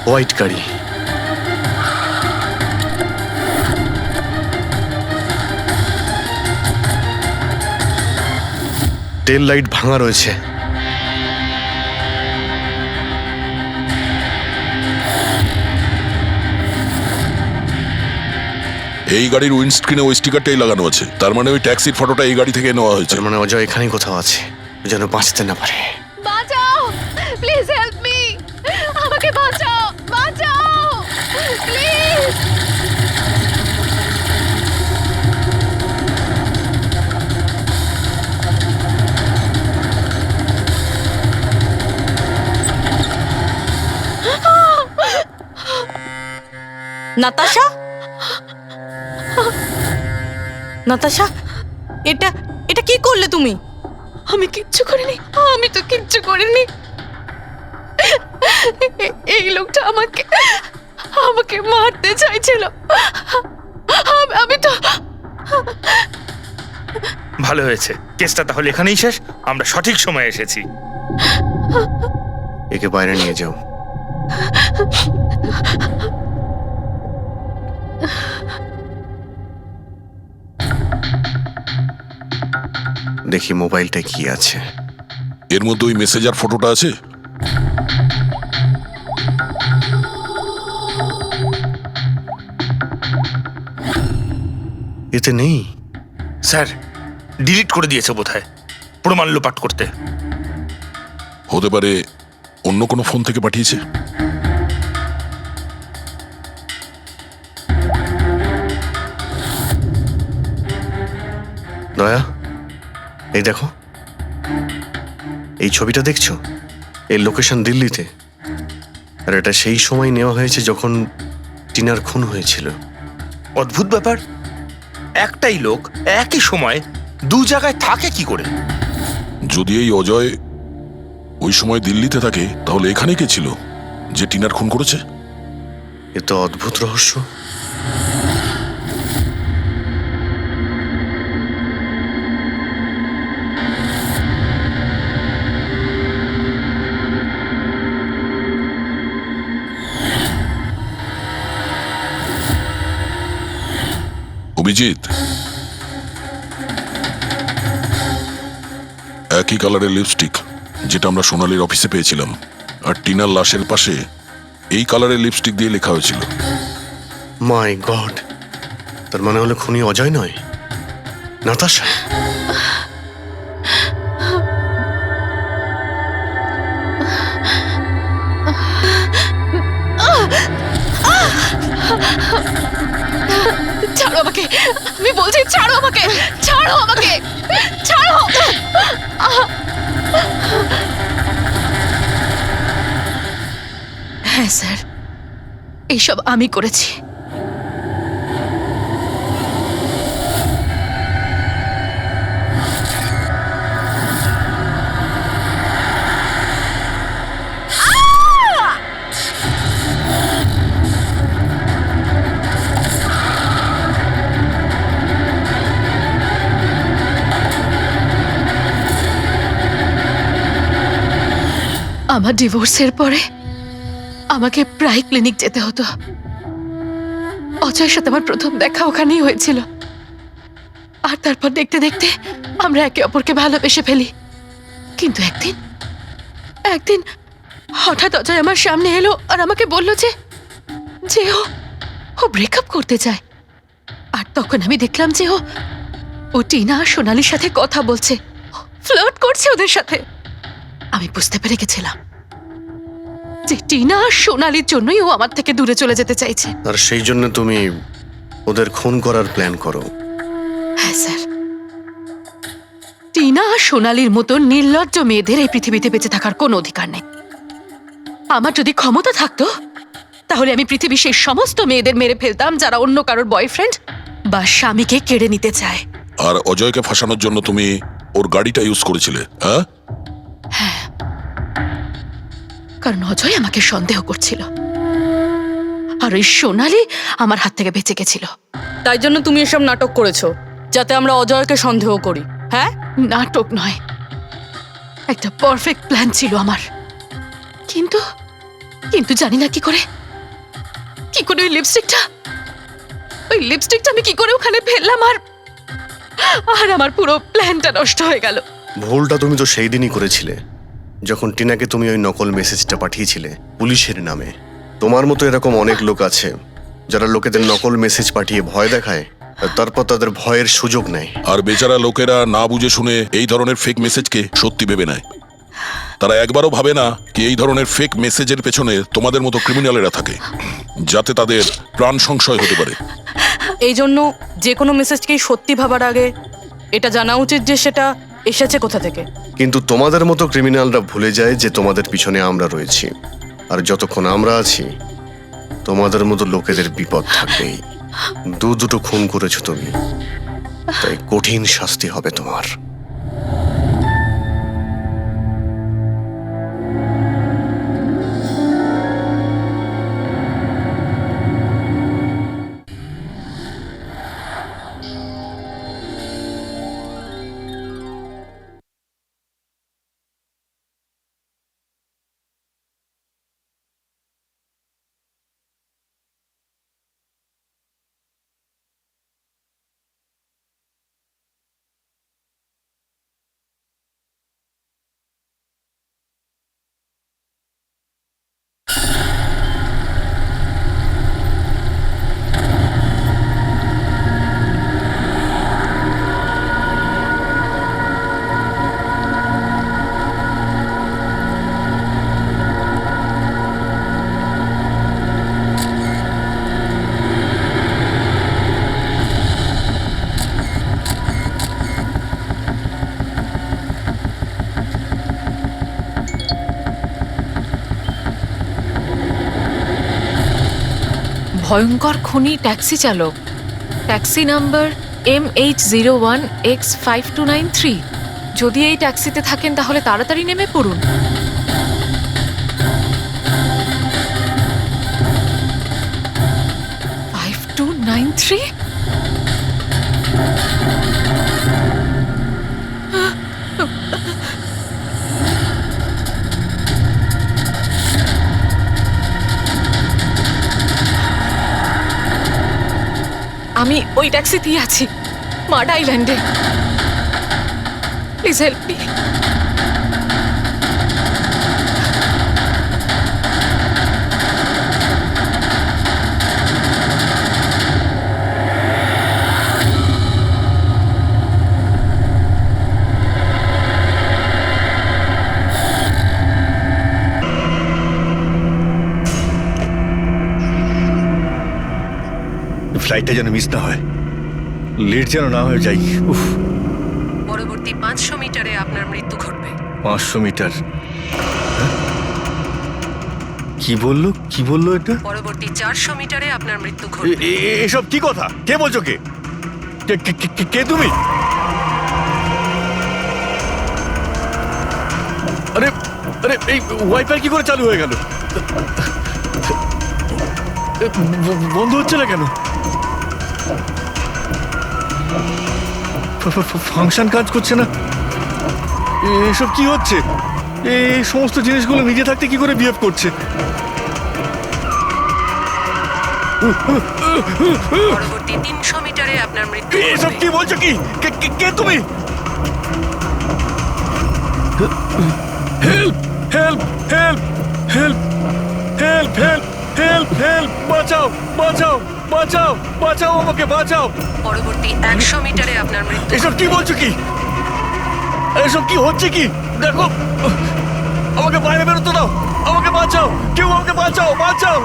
হোয়াইট গাড়ি। টেল লাইট ভাঙা রয়েছে। এই গাড়ির উইন্ডস্ক্রিনে ওই স্টিকারটাই লাগানো আছে, তার মানে ওই ট্যাক্সির ফটোটা এই গাড়ি থেকে নেওয়া হয়েছে। তার মানে অজয় এখানেই কোথাও আছে, যেন বাঁচতে না পারে। বাঁচাও! নাতাশা, নাতাশা, এটা এটা কি করলে তুমি? আমি কিচ্ছু করিনি, আমি তো কিচ্ছু করিনি। এই লোকটা আমাকে আমাকে মারতে চাইছিল। আমি তো ভালো হয়েছে, কেসটা তাহলে এখানেই শেষ। আমরা সঠিক সময়ে এসেছি। একে বাইরে নিয়ে যাও। দেখি মোবাইলটা কি আছে। এর মধ্যে ওই মেসেজ আর ফটোটা আছে? এতে নেই। স্যার, ডিলিট করে দিয়েছে বোধহয় প্রমাণ লোপাট করতে। হতে পারে অন্য কোনো ফোন থেকে পাঠিয়েছে। দয়া, এই দেখো, এই ছবিটা দেখছো? এর লোকেশন দিল্লিতে, আর এটা সেই সময় নেওয়া হয়েছে যখন টিনার খুন হয়েছিল। অদ্ভুত ব্যাপার, একটাই লোক একই সময় দু জায়গায় থাকে কি করে? যদি এই অজয় ওই সময় দিল্লিতে থাকে, তাহলে এখানে কে ছিল যে টিনার খুন করেছে? এ তো অদ্ভুত রহস্য। অভিজিৎ, একই কালারের লিপস্টিক যেটা আমরা সোনালীর অফিসে পেয়েছিলাম, আর টিনার লাশের পাশে এই কালারের লিপস্টিক দিয়ে লেখা হয়েছিল। মাই গড, তার মানে হলো খুনি অজয় নয়, নাতাশা। ছাড়ো আমাকে, আমি বলছি ছাড়ো আমাকে, ছাড়ো আমাকে, ছাড়ো। হ্যাঁ স্যার, এইসব আমি করেছি। আমার ডিভোর্সের পরে আমাকে প্রায় ক্লিনিক যেতে হতো। অজয়ের সাথে আমার প্রথম দেখা ওখানেই হয়েছিল, আর তারপর দেখতে দেখতে আমরা একে অপরকে ভালোবেসে ফেলি। কিন্তু একদিন হঠাৎ অজয় আমার সামনে এলো আর আমাকে বলল যে ও ব্রেকআপ করতে চায়। আর তখন আমি দেখলাম যে ও টিনা আর সোনালীর সাথে কথা বলছে, ফ্লার্ট করছে ওদের সাথে। আমি বুঝতে পেরে গেছিলাম যে টিনা আর সোনালীর জন্যই ও আমার থেকে দূরে চলে যেতে চাইছে। আর সেই জন্য তুমি ওদের খুন করার প্ল্যান করো? হ্যাঁ স্যার, টিনা আর সোনালীর মতো নির্লজ্জ মেয়েদের এই পৃথিবীতে বেঁচে থাকার কোনো অধিকার নেই। আমার যদি ক্ষমতা থাকতো, তাহলে আমি পৃথিবীর সেই সমস্ত মেয়েদের মেরে ফেলতাম যারা অন্য কারোর বয়ফ্রেন্ড বা স্বামীকে কেড়ে নিতে চায়। আর অজয়কে ফাঁসানোর জন্য তুমি ওর গাড়িটা ইউজ করেছিলে? হ্যাঁ, কারণ অজয় আমাকে সন্দেহ করছিল, আর ওই সোনালী আমার হাত থেকে বেঁচে গেছিল। তাই জন্য তুমি এসব নাটক করেছো যাতে আমরা অজয়কে সন্দেহ করি? হ্যাঁ, নাটক নয়, একটা পারফেক্ট প্ল্যান ছিল আমার। কিন্তু কিন্তু জানি না কি করে ওই লিপস্টিকটা আমি কি করে ওখানে ফেললাম, আর আমার পুরো প্ল্যানটা নষ্ট হয়ে গেল। ভুলটা তুমি তো সেই দিনই করেছিলে, যখন টিনাকে তুমি ওই নকল মেসেজটা পাঠিয়েছিলে পুলিশের নামে। তোমার মতো এরকম অনেক লোক আছে যারা লোকেদের নকল মেসেজ পাঠিয়ে ভয় দেখায়, আর তারপর তাদের ভয়ের সুযোগ নেয়। আর বেচারা লোকেরা না বুঝে শুনে এই ধরনের ফেক মেসেজকে সত্যি ভেবে নেয়। তারা একবারও ভাবে না কি এই ধরনের ফেক মেসেজের পেছনে তোমাদের মতো ক্রিমিনালেরা থাকে, যাতে তাদের প্রাণ সংশয় হতে পারে। এই জন্য যে কোনো মেসেজকেই সত্যি ভাবার আগে এটা জানা উচিত যে সেটা এসেছে কোথা থেকে। কিন্তু তোমাদের মতো ক্রিমিনালরা ভুলে যায় যে তোমাদের পিছনে আমরা রয়েছি, আর যতক্ষণ আমরা আছি তোমাদের মতো লোকেদের বিপদ থাকবেই। দুটো খুন করেছো তুমি, তাই কঠিন শাস্তি হবে তোমার। ভয়ঙ্কর খুনি ট্যাক্সি চালক, ট্যাক্সি নাম্বার MH01X5293। যদি এই ট্যাক্সিতে থাকেন তাহলে তাড়াতাড়ি নেমে পড়ুন। আমি ওই ট্যাক্সিতেই আছি, মাড আইল্যান্ডে। Please help me. ফ্লাইটটা যেন মিস না হয়, লেট যেন না হয়ে যাই। উফ, পরবর্তী 500 মিটারে আপনার মৃত্যু ঘটবে। 500 মিটার? কি বললো এটা? পরবর্তী 400 মিটারে আপনার মৃত্যু ঘটবে। এসব কি কথা? কে বলছো? কে তুমি? আরে আরে এই ওয়াইফাই কি করে চালু হয়ে গেল? বন্ধ হচ্ছে না কেন? ফাংশন কাজ করছে না? এসব কি হচ্ছে? এই সমস্ত জিনিসগুলো নিজে থাকতে কি করে বিহেভ করছে? পরবর্তী 300 মিটারে আপনার মৃত্যু এসব কি বলছো? কে তুমি? Help help help help help help help help! বাঁচাও বাঁচাও বাঁচাও বাঁচাও, আমাকে বাঁচাও! পরবর্তী 100 মিটারে আপনার মৃত্যু। এসব কি বলছো? এসব কি হচ্ছে? দেখো, আমাকে বাইরে বেরোতে দাও, আমাকে বাঁচাও, কেউ আমাকে বাঁচাও, বাঁচাও!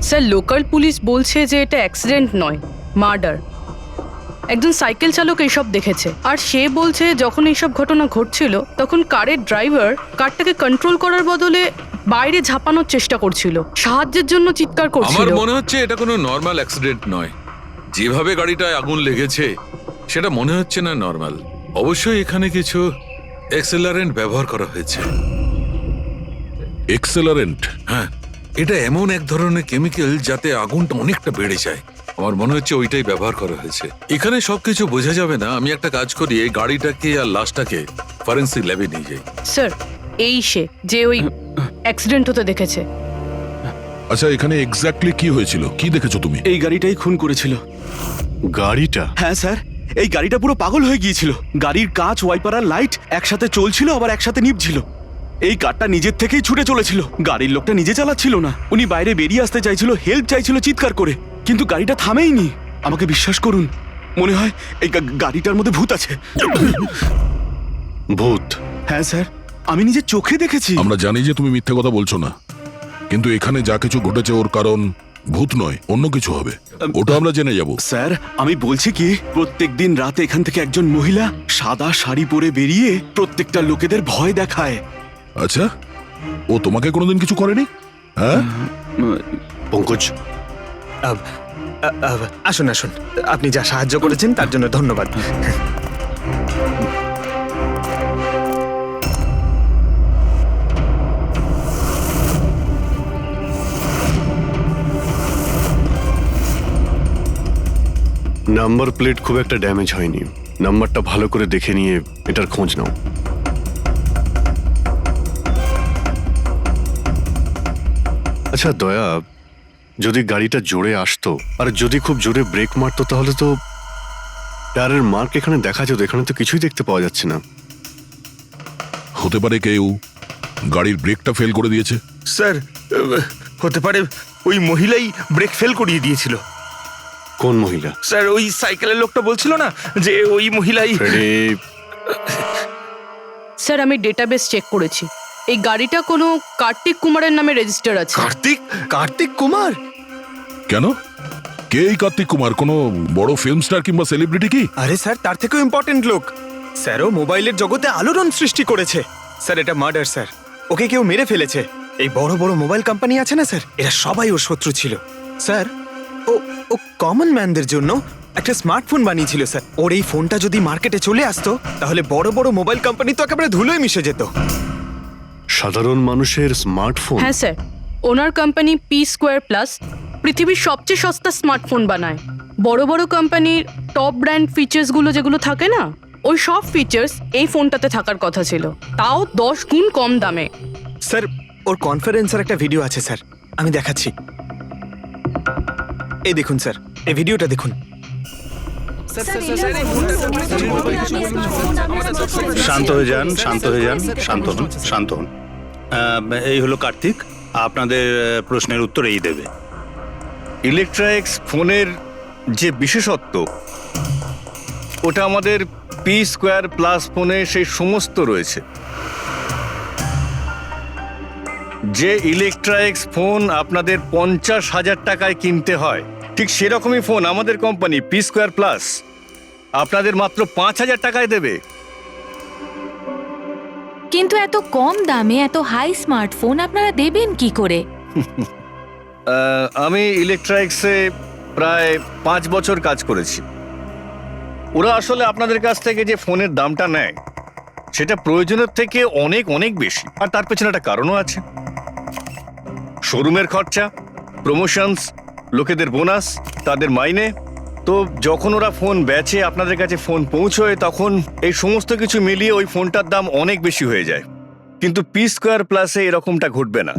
স্যার, লোকাল পুলিশ বলছে যে এটা অ্যাক্সিডেন্ট নয়, মার্ডার। একজন সাইকেল চালক এইসব দেখেছে, আর সে বলছে যখন এইসব ঘটনা ঘটছিল তখন কারের ড্রাইভার কারটাকে কন্ট্রোল করার বদলে বাইরে ঝাঁপানোর চেষ্টা করছিল, সাহায্যের জন্য চিৎকার করছিল। আমার মনে হচ্ছে এটা কোনো নর্মাল অ্যাক্সিডেন্ট নয়। যেভাবে গাড়িটায় আগুন লেগেছে সেটা মনে হচ্ছে না নর্মাল। অবশ্যই এখানে কিছু এক্সেলারেন্ট ব্যবহার করা হয়েছে। এক্সেলারেন্ট? হ্যাঁ, এটা এমন এক ধরনের কেমিক্যাল যাতে আগুনটা অনেকটা বেড়ে যায়। আমার মনে হচ্ছে ওইটাই ব্যবহার করা হয়েছে। এখানে সবকিছু বোঝা যাবে না। আমি একটা কাজ করি, এই গাড়িটাকে আর লাশটাকে ফরেন্সিক ল্যাবে নিয়ে যাই। স্যার, এই সে যে ওই অ্যাক্সিডেন্ট হতে দেখেছে। আচ্ছা, এখানে এক্স্যাক্টলি কি হয়েছিল? কি দেখেছো তুমি? এই গাড়িটাই খুন করেছিল। গাড়িটা? হ্যাঁ স্যার, এই গাড়িটা পুরো পাগল হয়ে গিয়েছিল। গাড়ির কাঁচ, ওয়াইপার আর লাইট একসাথে চলছিল, আবার একসাথে নিভছিল। এই কারটা নিজের থেকেই ছুটে চলেছিল। গাড়ির লোকটা নিজে চালাচ্ছিল না, উনি বাইরে বেরিয়ে আসতে চাইছিল, হেল্প চাইছিল চিৎকার করে, কিন্তু গাড়িটা থামেইনি। আমাকে বিশ্বাস করুন, মনে হয় এই গাড়িটার মধ্যে ভূত আছে। ভূত? হ্যাঁ স্যার, আমি নিজের চোখে দেখেছি। আমরা জানি যে তুমি মিথ্যে কথা বলছো না, কিন্তু এখানে যা কিছু ঘটেছে ওর কারণ ভূত নয়, অন্য কিছু হবে। ওটা আমরা জেনে যাব। স্যার, আমি বলছি কি, প্রত্যেকদিন রাতে এখান থেকে একজন মহিলা সাদা শাড়ি পরে বেরিয়ে প্রত্যেকটা লোকেদের ভয় দেখায়। আচ্ছা, ও তোমাকে কোনোদিন কিছু করেনি? হ্যাঁ পঙ্কজ, আসুন আসুন, আপনি যা সাহায্য করেছেন তার জন্য ধন্যবাদ। নাম্বার প্লেট খুব একটা ড্যামেজ হয়নি। নাম্বারটা ভালো করে দেখে নিয়ে এটার খোঁজ নাও। আচ্ছা দয়া, যদি গাড়িটা জোরে আসতো আর যদি খুব জোরে ব্রেক মারতো তাহলে তো টায়ারের মার্ক এখানে দেখা যেত। এখানে তো কিছুই দেখতে পাওয়া যাচ্ছে না। হতে পারে কেউ গাড়ির ব্রেকটা ফেল করে দিয়েছে। স্যার, হতে পারে ওই মহিলাই ব্রেক ফেল করিয়ে দিয়েছিল। কোন মহিলা? স্যার, ওই সাইকেলের লোকটা বলছিল না যে ওই মহিলাই। স্যার, আমি ডেটাবেস চেক করেছি, এই গাড়িটা কোনো কার্তিক কুমারের নামে রেজিস্টার আছে। কার্তিক কুমার? কেন? কে এই কার্তিক কুমার? কোনো বড় ফিল্ম স্টার কিংবা সেলিব্রিটি কি? আরে স্যার, তার থেকেও ইম্পর্টেন্ট লোক। স্যারও মোবাইলের জগতে আলোড়ন সৃষ্টি করেছে। স্যার, এটা মার্ডার স্যার, ওকে কেউ মেরে ফেলেছে। এই বড় বড় মোবাইল কোম্পানি আছে না স্যার, এরা সবাই ওর শত্রু ছিল স্যার। ও কমন ম্যানদের জন্য একটা স্মার্টফোন বানিয়েছিল স্যার। ওর এই ফোনটা যদি মার্কেটে চলে আসতো তাহলে বড় বড় মোবাইল কোম্পানি তো একেবারে ধুলোয় মিশে যেত। সাধারণ মানুষের স্মার্টফোন? হ্যাঁ স্যার, ওনার কোম্পানি P2+ পৃথিবীর সবচেয়ে সস্তা স্মার্টফোন বানায়। বড় বড় কোম্পানির টপ ব্র্যান্ড ফিচার্সগুলো যেগুলো থাকে না, ওই সব ফিচার্স এই ফোনটাতে থাকার কথা ছিল, তাও 10 গুণ কম দামে। স্যার, ওর কনফারেন্সের একটা ভিডিও আছে স্যার, আমি দেখাচ্ছি। এই দেখুন স্যার, এই ভিডিওটা দেখুন। শান্ত হয়ে যান, শান্ত হয়ে যান, শান্ত হন, শান্ত হন। এই হলো কার্তিক, আপনাদের প্রশ্নের উত্তর এই দেবে। ইলেকট্রনিক্স ফোনের যে বিশেষত্ব, ওটা আমাদের P2+ ফোনে সেই সমস্ত রয়েছে। যে ইলেকট্রনিক্স ফোন আপনাদের 50,000 টাকায় কিনতে হয়, ঠিক সেরকমই ফোন আমাদের কোম্পানি P2+ আপনাদের মাত্র 5,000 টাকায় দেবে। কিন্তু এত কম দামে এত হাই স্মার্টফোন আপনারা দেবেন কি করে? আমি ইলেকট্রনিক্সে প্রায় 5 বছর কাজ করেছি। ওরা আসলে আপনাদের কাছ থেকে যে ফোনের দামটা নেয় সেটা প্রয়োজনের থেকে অনেক অনেক বেশি, আর তার পেছনে একটা কারণও আছে। শোরুমের খরচা, প্রমোশনস, লোকেদের বোনাস, তাদের মাইনে। তো যখন ওরা ফোন বেচে, আপনাদের কাছে ফোন পৌঁছয়, তখন এই সমস্ত কিছু মিলিয়ে ওই ফোনটার দাম অনেক বেশি হয়ে যায়। কিন্তু P2+ এরকমটা ঘটবে না।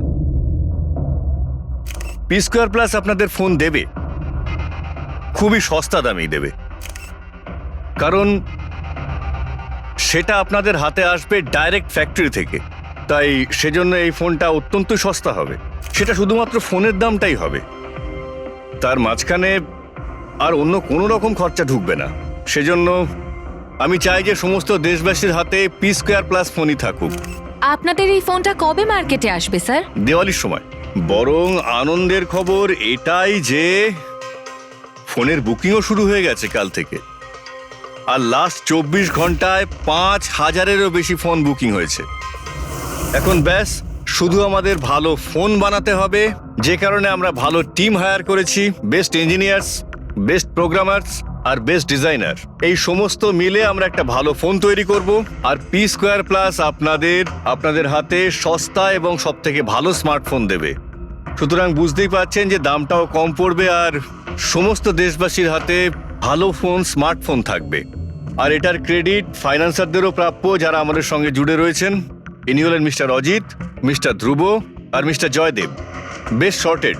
P2+ আপনাদের ফোন দেবে, খুবই সস্তা দামেই দেবে, কারণ সেটা আপনাদের হাতে আসবে ডাইরেক্ট ফ্যাক্টরি থেকে। তাই সেজন্য এই ফোনটা অত্যন্ত সস্তা হবে। সেটা শুধুমাত্র ফোনের দামটাই হবে, তার মাঝখানে আর অন্য কোনো রকম খরচা ঢুকবে না। সেজন্য আমি চাই যে সমস্ত দেশবাসীর হাতে P2+ ফোনই থাকুক। আপনাদের এই ফোনটা কবে মার্কেটে আসবে স্যার? দিওয়ালির সময়। বরং আনন্দের খবর এটাই যে ফোনের বুকিংও শুরু হয়ে গেছে কাল থেকে। আর লাস্ট 24 ঘন্টায় 5,000-এরও বেশি ফোন বুকিং হয়েছে। এখন ব্যাস শুধু আমাদের ভালো ফোন বানাতে হবে, যে কারণে আমরা ভালো টিম হায়ার করেছি। বেস্ট ইঞ্জিনিয়ার্স, বেস্ট প্রোগ্রামার্স আর বেস্ট ডিজাইনার, এই সমস্ত মিলে আমরা একটা ভালো ফোন তৈরি করব। আর P2+ আপনাদের হাতে সস্তা এবং সবথেকে ভালো স্মার্টফোন দেবে। সুতরাং বুঝতেই পারছেন যে দামটাও কম পড়বে আর সমস্ত দেশবাসীর হাতে ভালো ফোন, স্মার্টফোন থাকবে। আর এটার ক্রেডিট ফাইন্যান্সারদেরও প্রাপ্য, যারা আমাদের সঙ্গে জুড়ে রয়েছেন। ইনি হলেন মিস্টার অজিত, মিস্টার ধ্রুব আর মিস্টার জয়দেব। Best sorted.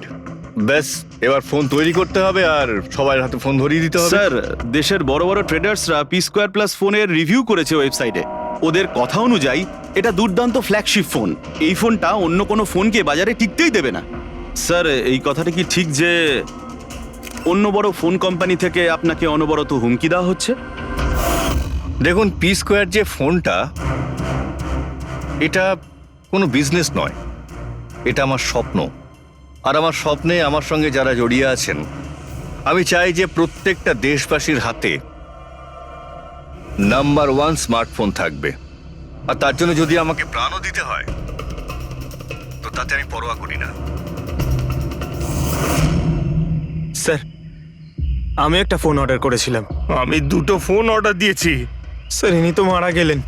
ব্যাস এবার ফোন তৈরি করতে হবে আর সবার হাতে ফোন ধরিয়ে দিতে হবে। স্যার দেশের বড় বড় ট্রেডার্সরা পি স্কোয়ার প্লাস ফোনের রিভিউ করেছে ওয়েবসাইটে। ওদের কথা অনুযায়ী এটা দুর্দান্ত ফ্ল্যাগশিপ ফোন। এই ফোনটা অন্য কোনো ফোনকে বাজারে টিকতেই দেবে না। স্যার এই কথাটা কি ঠিক যে অন্য বড় ফোন কোম্পানি থেকে আপনাকে অনবরত হুমকি দেওয়া হচ্ছে? দেখুন, পি স্কোয়ার যে ফোনটা, এটা কোনো বিজনেস নয়, এটা আমার স্বপ্ন। আর আমার স্বপ্নে আমার সঙ্গে যারা জড়িয়ে আছেন, আমি চাই যে প্রত্যেকটা দেশবাসীর হাতে নাম্বার 1 স্মার্টফোন থাকবে। আর তার জন্য যদি আমাকে প্রাণও দিতে হয় তো তাতে আমি পরোয়া করি না। স্যার আমি একটা ফোন অর্ডার করেছিলাম। আমি 2টো ফোন অর্ডার দিয়েছি। স্যার ইনি তো মারা গেলেন।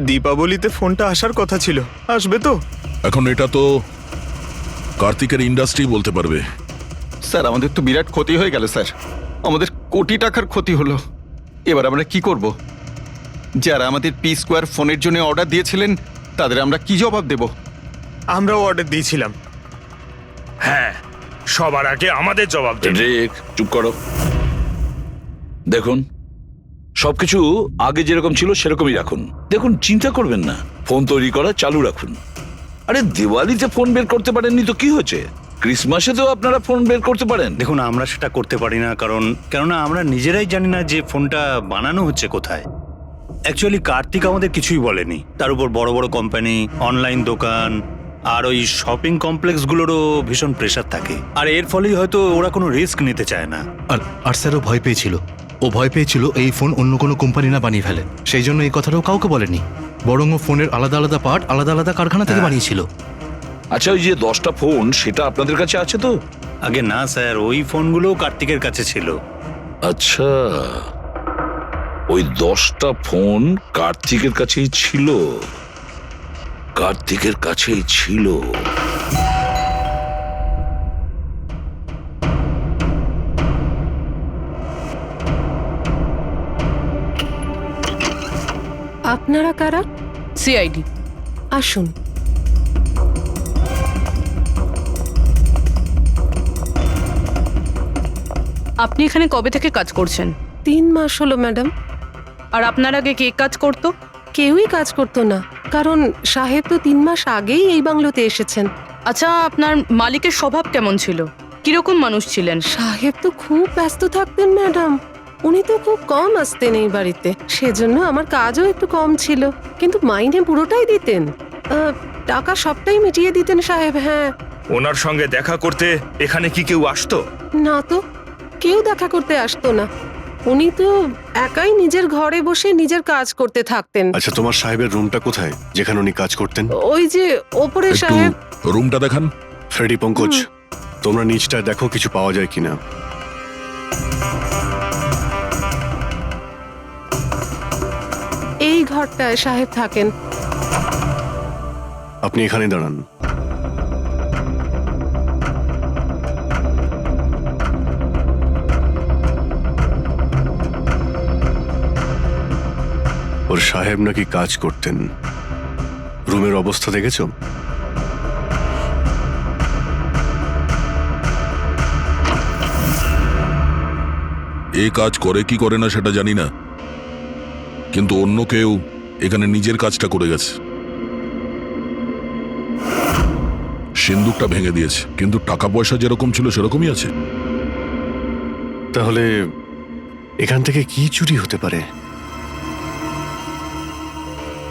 দীপাবলিতে ফোনটা আসার কথা ছিল, আসবে তো? এখন এটা তো কার্তিকের ইন্ডাস্ট্রি বলতে পারবে। স্যার আমাদের তো বিরাট ক্ষতি হয়ে গেল স্যার, আমাদের কোটি টাকার ক্ষতি হলো। এবার আমরা কি করব? যারা আমাদের পি স্কোয়ার ফোনের জন্য অর্ডার দিয়েছিলেন তাদের আমরা কি জবাব দেব? আমরাও অর্ডার দিয়েছিলাম। হ্যাঁ, সবার আগে আমাদের জবাব দেবে। রেক, চুপ করো। দেখুন, সবকিছু আগে যেরকম ছিল সেরকমই রাখুন। দেখুন, চিন্তা করবেন না, ফোন তৈরি করা চালু রাখুন। আরে দিওয়ালিতে ফোন বের করতে পারেননি তো কি হয়েছে? ক্রিসমাসে তো আপনারা ফোন বের করতে পারেন। দেখুন, আমরা সেটা করতে পারি না কেননা আমরা নিজেরাই জানি না যে ফোনটা বানানো হচ্ছে কোথায়। অ্যাকচুয়ালি কার্তিক আমাদের কিছুই বলেনি। তার উপর বড় বড় কোম্পানি, অনলাইন দোকান আর ওই শপিং কমপ্লেক্সগুলোরও ভীষণ প্রেশার থাকে। আর এর ফলেই হয়তো ওরা কোনো রিস্ক নিতে চায় না। আর স্যারও ভয় পেয়েছিল। ও ভয় পেয়েছিল এই ফোন অন্য কোনো কোম্পানি না বানিয়ে ফেলে, সেই জন্য এই কথাটাও কাউকে বলেনি। বরং ও ফোনের আলাদা আলাদা পার্ট আলাদা আলাদা কারখানা থেকে বানিয়েছিল। আচ্ছা, ওই যে 10টা ফোন সেটা আপনাদের কাছে আছে তো? আগে না স্যার, ওই ফোনগুলো কার্তিকের কাছে ছিল। আচ্ছা, ওই 10টা ফোন কার্তিকের কাছেই ছিল। কার্তিকের কাছেই ছিল। আপনারা কারা? সিআইডি। আসুন। আপনি এখানে কবে থেকে কাজ করছেন? 3 মাস হলো ম্যাডাম। আর আপনার আগে কে কাজ করতো? কেউই কাজ করতো না, কারণ সাহেব তো 3 মাস আগেই এই বাংলোতে এসেছেন। আচ্ছা, আপনার মালিকের স্বভাব কেমন ছিল? কিরকম মানুষ ছিলেন? সাহেব তো খুব ব্যস্ত থাকতেন ম্যাডাম। উনি তো খুব কম আসতেন এই বাড়িতে, সেজন্য আমার কাজও একটু কম ছিল। কিন্তু মাইনে পুরোটাই দিতেন, টাকা সবটাই মিটিয়ে দিতেন সাহেব। হ্যাঁ। ওনার সঙ্গে দেখা করতে এখানে কি কেউ আসতো? না তো, কেউ দেখা করতে আসতো না। উনি তো একাই নিজের ঘরে বসে নিজের কাজ করতে থাকতেন। আচ্ছা, তোমার সাহেবের রুমটা কোথায় যেখানে উনি কাজ করতেন? ওই যে ওপরে একটু সাহেব। রুমটা দেখান। ফ্রেডি, পঙ্কজ, তোমরা নিচটায় দেখো কিছু পাওয়া যায় কিনা। এই ঘরটায় সাহেব থাকেন। আপনি এখানে দাঁড়ান। ওর সাহেব নাকি কাজ করতেন। রুমের অবস্থা দেখেছো? এ কাজ করে কি করে না সেটা জানি না, কিন্তু অন্য কেউ এখানে নিজের কাজটা করে গেছে। সিন্দুকটা ভেঙে দিয়েছে, কিন্তু টাকা পয়সা যেরকম ছিল সেরকমই আছে। তাহলে এখান থেকে কি চুরি হতে পারে?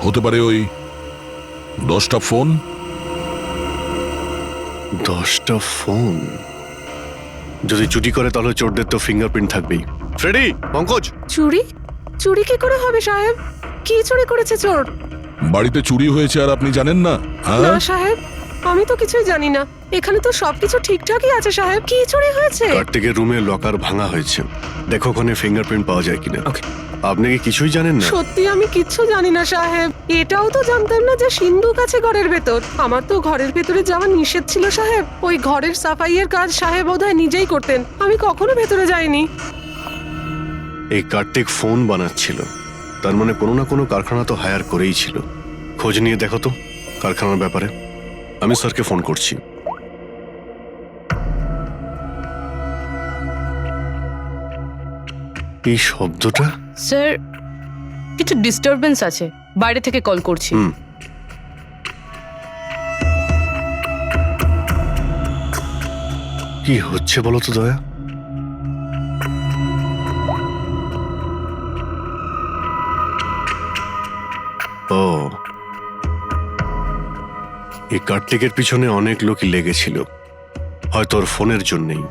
হতে পারে ওই 10টা ফোন। 10টা ফোন যদি চুরি করে তাহলে চোরদের তো ফিঙ্গারপ্রিন্ট থাকবেই। ফ্রেডি, পঙ্কজ। চুরি? চুরি কি করে হবে সাহেব? কি চুরি করেছে চোর? বাড়িতে চুরি হয়েছে আর আপনি জানেন না? না সাহেব, আমি তো কিছুই জানি না। এখানে তো সবকিছু ঠিকঠাকই আছে সাহেব। কি চুরি হয়েছে? কার্তিকের রুমে লকার ভাঙা হয়েছে, দেখো ওখানে ফিঙ্গারপ্রিন্ট পাওয়া যায় কিনা। আপনি কি কিছুই জানেন না? সত্যি আমি কিচ্ছু জানি না সাহেব। এটাও তো জানতাম না যে সিন্ধুক আছে ঘরের ভেতর। আমার তো ঘরের ভেতরে যাওয়া নিষেধ ছিল সাহেব। ওই ঘরের সাফাইয়ের কাজ সাহেব বোধহয় নিজেই করতেন, আমি কখনো ভেতরে যাইনি। এই কার্তিক ফোন বানাচ্ছিল, তার মানে কোনো না কোনো কারখানা তো হায়ার করেই ছিল। খোঁজ নিয়ে দেখো তো কারখানার ব্যাপারে। আমি স্যারকে ফোন করছি। এই শব্দটা? স্যার কিছু ডিস্টারবেন্স আছে, বাইরে থেকে কল করছি। কি হচ্ছে বলো তো দয়া? ও, এই কার্তিকের পিছনে অনেক লোকই লেগেছিল, হয়তো ওর ফোনের জন্যই।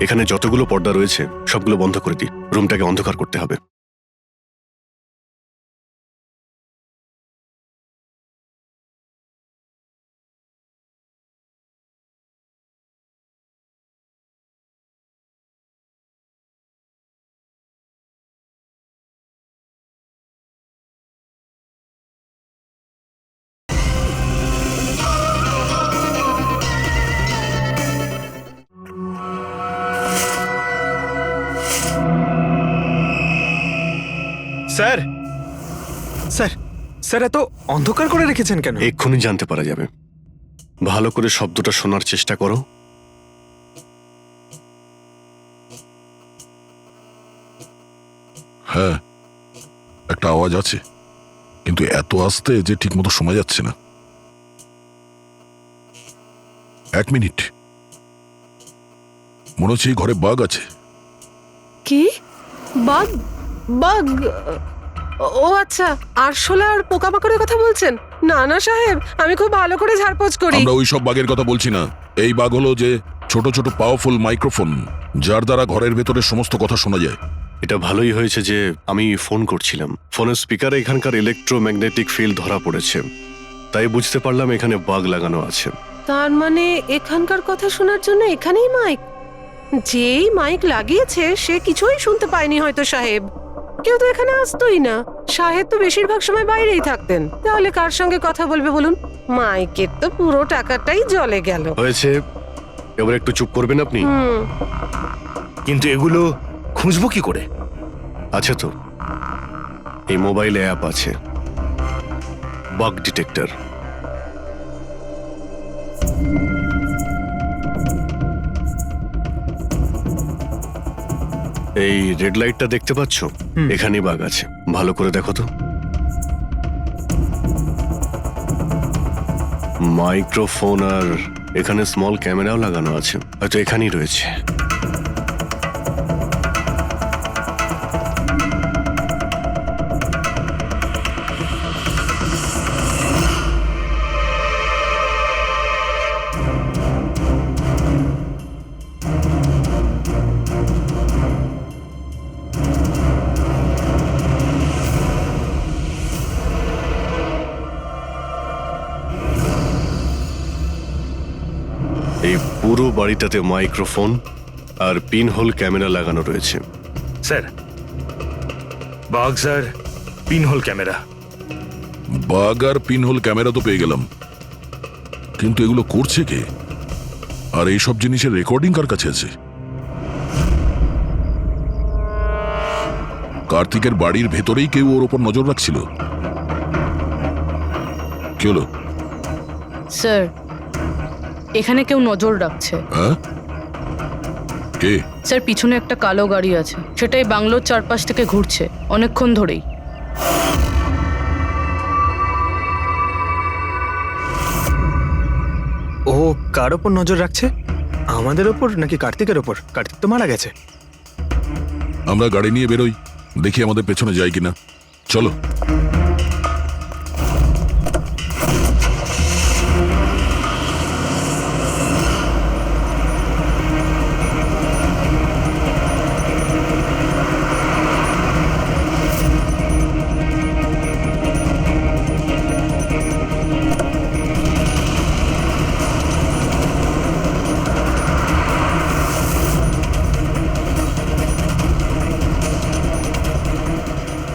এখানে যতগুলো পর্দা রয়েছে সবগুলো বন্ধ করে দিই, রুমটাকে অন্ধকার করতে হবে। স্যার স্যার স্যার এত অন্ধকার করে রেখেছেন কেন? এক্ষুনি জানতে পারা যাবে। ভালো করে শব্দটা শোনার চেষ্টা করো। হ্যাঁ, একটা আওয়াজ আছে, কিন্তু এত আস্তে যে ঠিক মতো শোনা যাচ্ছে না। 1 মিনিট, মনে হচ্ছে এই ঘরে বাঘ আছে। কি? বাগ? বাগ? ও আচ্ছা, আরশোলা আর পোকামাকড়ের কথা বলছেন? না না সাহেব, আমি খুব ভালো করে ঝাড়পোছ করি। আমরা ওই সব বাঘের কথা বলছি না। এই বাঘ হলো যে ছোট ছোট পাওয়ারফুল মাইক্রোফোন, যার দ্বারা ঘরের ভেতরে সমস্ত কথা শোনা যায়। এটা ভালোই হয়েছে যে আমি ফোন করছিলাম। ফোনের স্পিকারে এখানকার ইলেকট্রোম্যাগনেটিক ফিল্ড ধরা পড়েছে, তাই বুঝতে পারলাম এখানে বাগ লাগানো আছে। তার মানে এখানকার কথা শোনার জন্য এখানেই মাইক? যেই মাইক লাগিয়েছে সে কিছুই শুনতে পায়নি হয়তো সাহেব। কেউ তো এখানে আসতোই না। সাহেব তো বেশিরভাগ সময় বাইরেই থাকতেন, তাহলে কার সঙ্গে কথা বলবে বলুন? মাইকের তো পুরো টাকাটাই জলে গেল। হয়েছে, এবার একটু চুপ করবেন আপনি? কিন্তু এগুলো খুঁজবো কি করে? আছে তো, এই মোবাইলে অ্যাপ আছে, বাগ ডিটেক্টর। এই রেড লাইটটা দেখতে পাচ্ছ? এখানেই বাগ আছে, ভালো করে দেখো তো। মাইক্রোফোন আর এখানে স্মল ক্যামেরাও লাগানো আছে, হয়তো এখানেই রয়েছে। এই পুরো বাড়িটাতে মাইক্রোফোন আর পিনহোল ক্যামেরা লাগানো রয়েছে। Sir, bug sir, pinhole camera. Bug আর পিনহোল ক্যামেরা তো পেয়ে গেলাম, কিন্তু এগুলো করছে কে? আর এইসব জিনিসের রেকর্ডিং কার কাছে আছে? কার্তিকের বাড়ির ভেতরেই কেউ ওর ওপর নজর রাখছিল। কি হলো? স্যার, এখানে কেউ নজর রাখছে। হ্যাঁ? কে? স্যার, পিছনে একটা কালো গাড়ি আছে, সেটাই বাংলোর চারপাশ থেকে ঘুরছে অনেকক্ষণ ধরেই। ও কার ওপর নজর রাখছে? আমাদের ওপর নাকি কার্তিকের ওপর? কার্তিক তো মারা গেছে। আমরা গাড়ি নিয়ে বেরোই, দেখি আমাদের পেছনে যায় কিনা। চলো।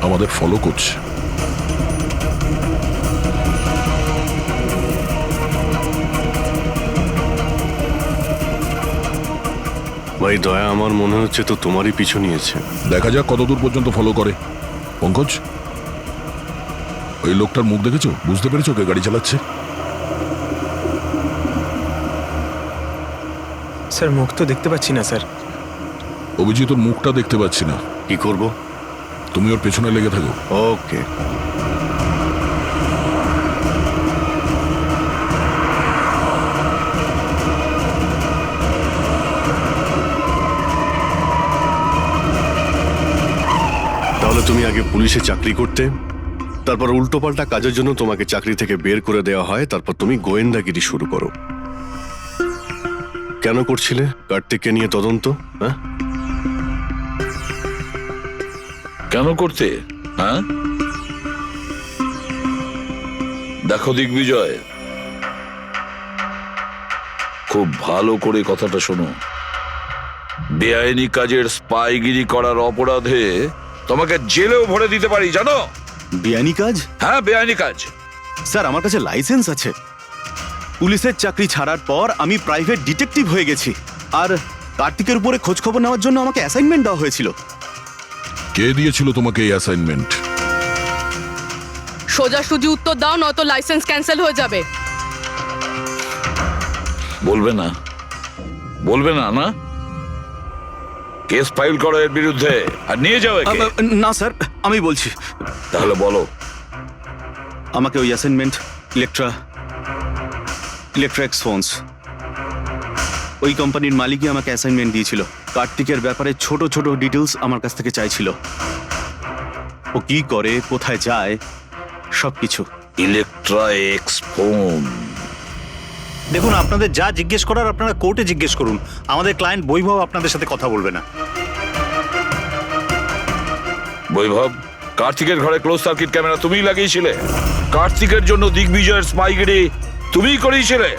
আমাদের ফলো করছে। ভাই দয়া, আমার মনে হচ্ছে তো তোমারই পিছু নিয়েছে। দেখা যাক কতদূর পর্যন্ত ফলো করে। পঙ্কজ, ওই লোকটার মুখ দেখেছো? বুঝতে পেরেছো কে গাড়ি চালাচ্ছে? স্যার, মুখ তো দেখতে পাচ্ছি না স্যার। অভিজিৎ ওর মুখটা দেখতে পাচ্ছি না। কি করব? তুমি ওর পেছনে লেগে থাকো। ওকে। তাহলে তুমি আগে পুলিশে চাকরি করতে, তারপর উল্টোপাল্টা কাজের জন্য তোমাকে চাকরি থেকে বের করে দেওয়া হয়, তারপর তুমি গোয়েন্দাগিরি শুরু করো। কেন করছিলে কার্তিককে নিয়ে তদন্ত? হ্যাঁ, কেন করতে? হ্যাঁ, দেখো দিগ্বিজয়, খুব ভালো করে কথাটা শোনো। বেআইনি কাজের স্পাইগিরি করার অপরাধে তোমাকে জেলেও ভরে দিতে পারি, জানো? বেআইনি কাজ? হ্যাঁ, বেআইনি কাজ। স্যার, আমার কাছে লাইসেন্স আছে। পুলিশের চাকরি ছাড়ার পর আমি প্রাইভেট ডিটেকটিভ হয়ে গেছি, আর কার্তিকের উপরে খোঁজ খবর নেওয়ার জন্য আমাকে অ্যাসাইনমেন্ট দেওয়া হয়েছিল। কে দিয়েছিল তোমাকে এই অ্যাসাইনমেন্ট? সোজাসুজি উত্তর দাও, নয়তো লাইসেন্স ক্যান্সেল হয়ে যাবে। বলবে না? বলবে না? না, কেস ফাইল করো এর বিরুদ্ধে আর নিয়ে যাও একে। না স্যার, আমি বলছি। তাহলে বলো। আমাকে ওই অ্যাসাইনমেন্ট ইলেকট্রা এক্স ফোনস, ওই কোম্পানির মালিকই আমাকে অ্যাসাইনমেন্ট দিয়েছিল। কার্তিকের ব্যাপারে ছোট ছোট ডিটেলস আমার কাছ থেকে চাইছিল, ও কি করে, কোথায় যায়, সবকিছু। Electra x phone. দেখুন, আপনাদের যা জিজ্ঞেস করার আপনারা কোর্টে জিজ্ঞেস করুন। আমাদের ক্লায়েন্ট বৈভব আপনাদের সাথে কথা বলবে না। বৈভব, কার্তিকের ঘরে ক্লোজ সার্কিট ক্যামেরা তুমিই লাগিয়েছিলে? কার্তিকের জন্য দিগ্বিজয়ের স্পাইগিরি তুমিই করিয়েছিলে?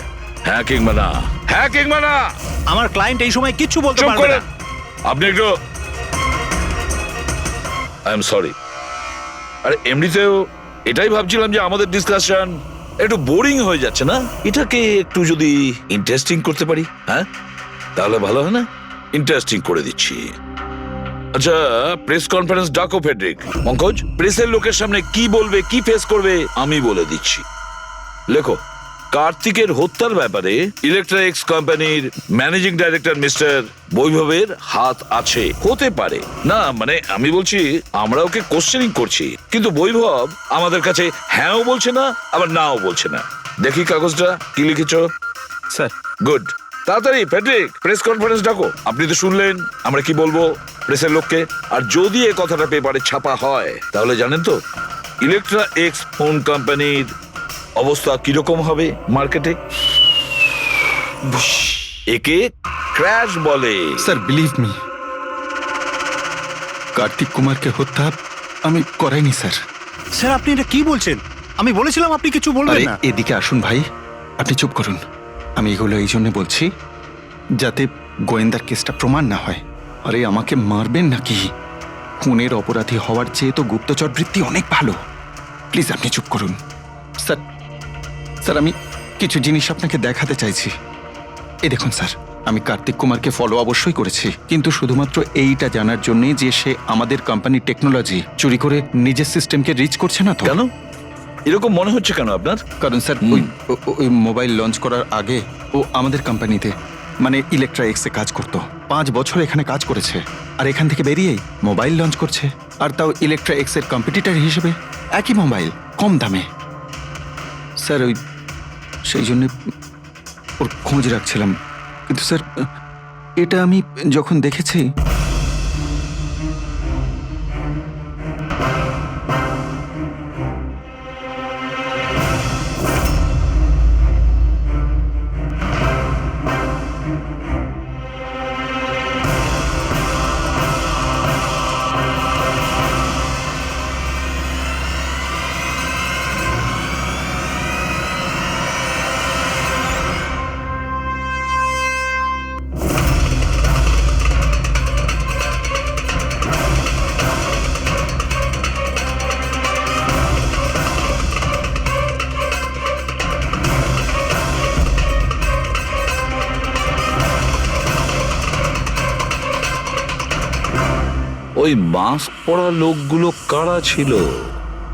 হ্যাঁ কিংবা না? হ্যাঁ কিংবা না? আমার ক্লায়েন্ট এই সময় কিচ্ছু বলতে চুপ পারবে করেন। না। আপনি একটু, আই এম সরি। আরে এমনিতেও এটাই ভাবছিলাম যে আমাদের ডিসকাশন একটু বোরিং হয়ে যাচ্ছে না, এটাকে একটু যদি ইন্টারেস্টিং করতে পারি, হ্যাঁ তাহলে ভালো হয় না? ইন্টারেস্টিং করে দিচ্ছি। আচ্ছা, প্রেস কনফারেন্স ডাকো ফেডরিক। পঙ্কজ, প্রেসের লোকের সামনে কি বলবে, কি ফেস করবে আমি বলে দিচ্ছি। লেখো, কার্তিকের হত্যার ব্যাপারে ইলেকট্রা এক্স কোম্পানির ম্যানেজিং ডাইরেক্টর মিস্টার বৈভবের হাত আছে। হতে পারে না, মানে আমি বলছি আমরা ওকে কোশ্চেনিং করছি, কিন্তু বৈভব আমাদের কাছে হ্যাঁও বলছে না আবার নাও বলছে না। দেখি কাগজটা কি লিখেছ। Sir, good. তাড়াতাড়ি ফেডরিক, প্রেস কনফারেন্স ডাকো। আপনি তো শুনলেন আমরা কি বলবো প্রেসের লোককে। আর যদি এই কথাটা পেপারে ছাপা হয় তাহলে জানেন তো ইলেকট্রা এক্স ফোন কোম্পানির অবস্থা কিরকম হবে মার্কেটে। একে ক্র্যাশ বলে। স্যার, বিলিভ মি, কার্তিক কুমারকে হত্যা আমি করাইনি স্যার। স্যার, আপনি এটা কি বলছেন? আমি বলেছিলাম আপনি কিছু বলবেন না। এদিকে আসুন ভাই, আপনি চুপ করুন। আমি এগুলো এই জন্য বলছি যাতে গোয়েন্দার কেসটা প্রমাণ না হয়। আরে আমাকে মারবেন নাকি? খুনের অপরাধী হওয়ার চেয়ে তো গুপ্তচর বৃত্তি অনেক ভালো। প্লিজ আপনি চুপ করুন। স্যার, স্যার আমি কিছু জিনিস আপনাকে দেখাতে চাইছি। এই দেখুন স্যার, আমি কার্তিক কুমারকে ফলো অবশ্যই করেছি, কিন্তু শুধুমাত্র এইটা জানার জন্য যে সে আমাদের কোম্পানির টেকনোলজি চুরি করে নিজের সিস্টেমকে রিচ করছে না তো। কেন এরকম মনে হচ্ছে কেন আপনার? কারণ স্যার ওই মোবাইল লঞ্চ করার আগে ও আমাদের কোম্পানিতে মানে ইলেকট্রা এক্সে কাজ করত। 5 বছর এখানে কাজ করেছে, আর এখান থেকে বেরিয়েই মোবাইল লঞ্চ করছে, আর তাও ইলেকট্রা এক্সের কম্পিটিটর হিসেবে। একই মোবাইল, কম দামে। স্যার সেই জন্য ওর খোঁজ রাখছিলাম, কিন্তু স্যার এটা আমি যখন দেখেছি ওই মাস্ক পরা লোকগুলো কারা ছিল,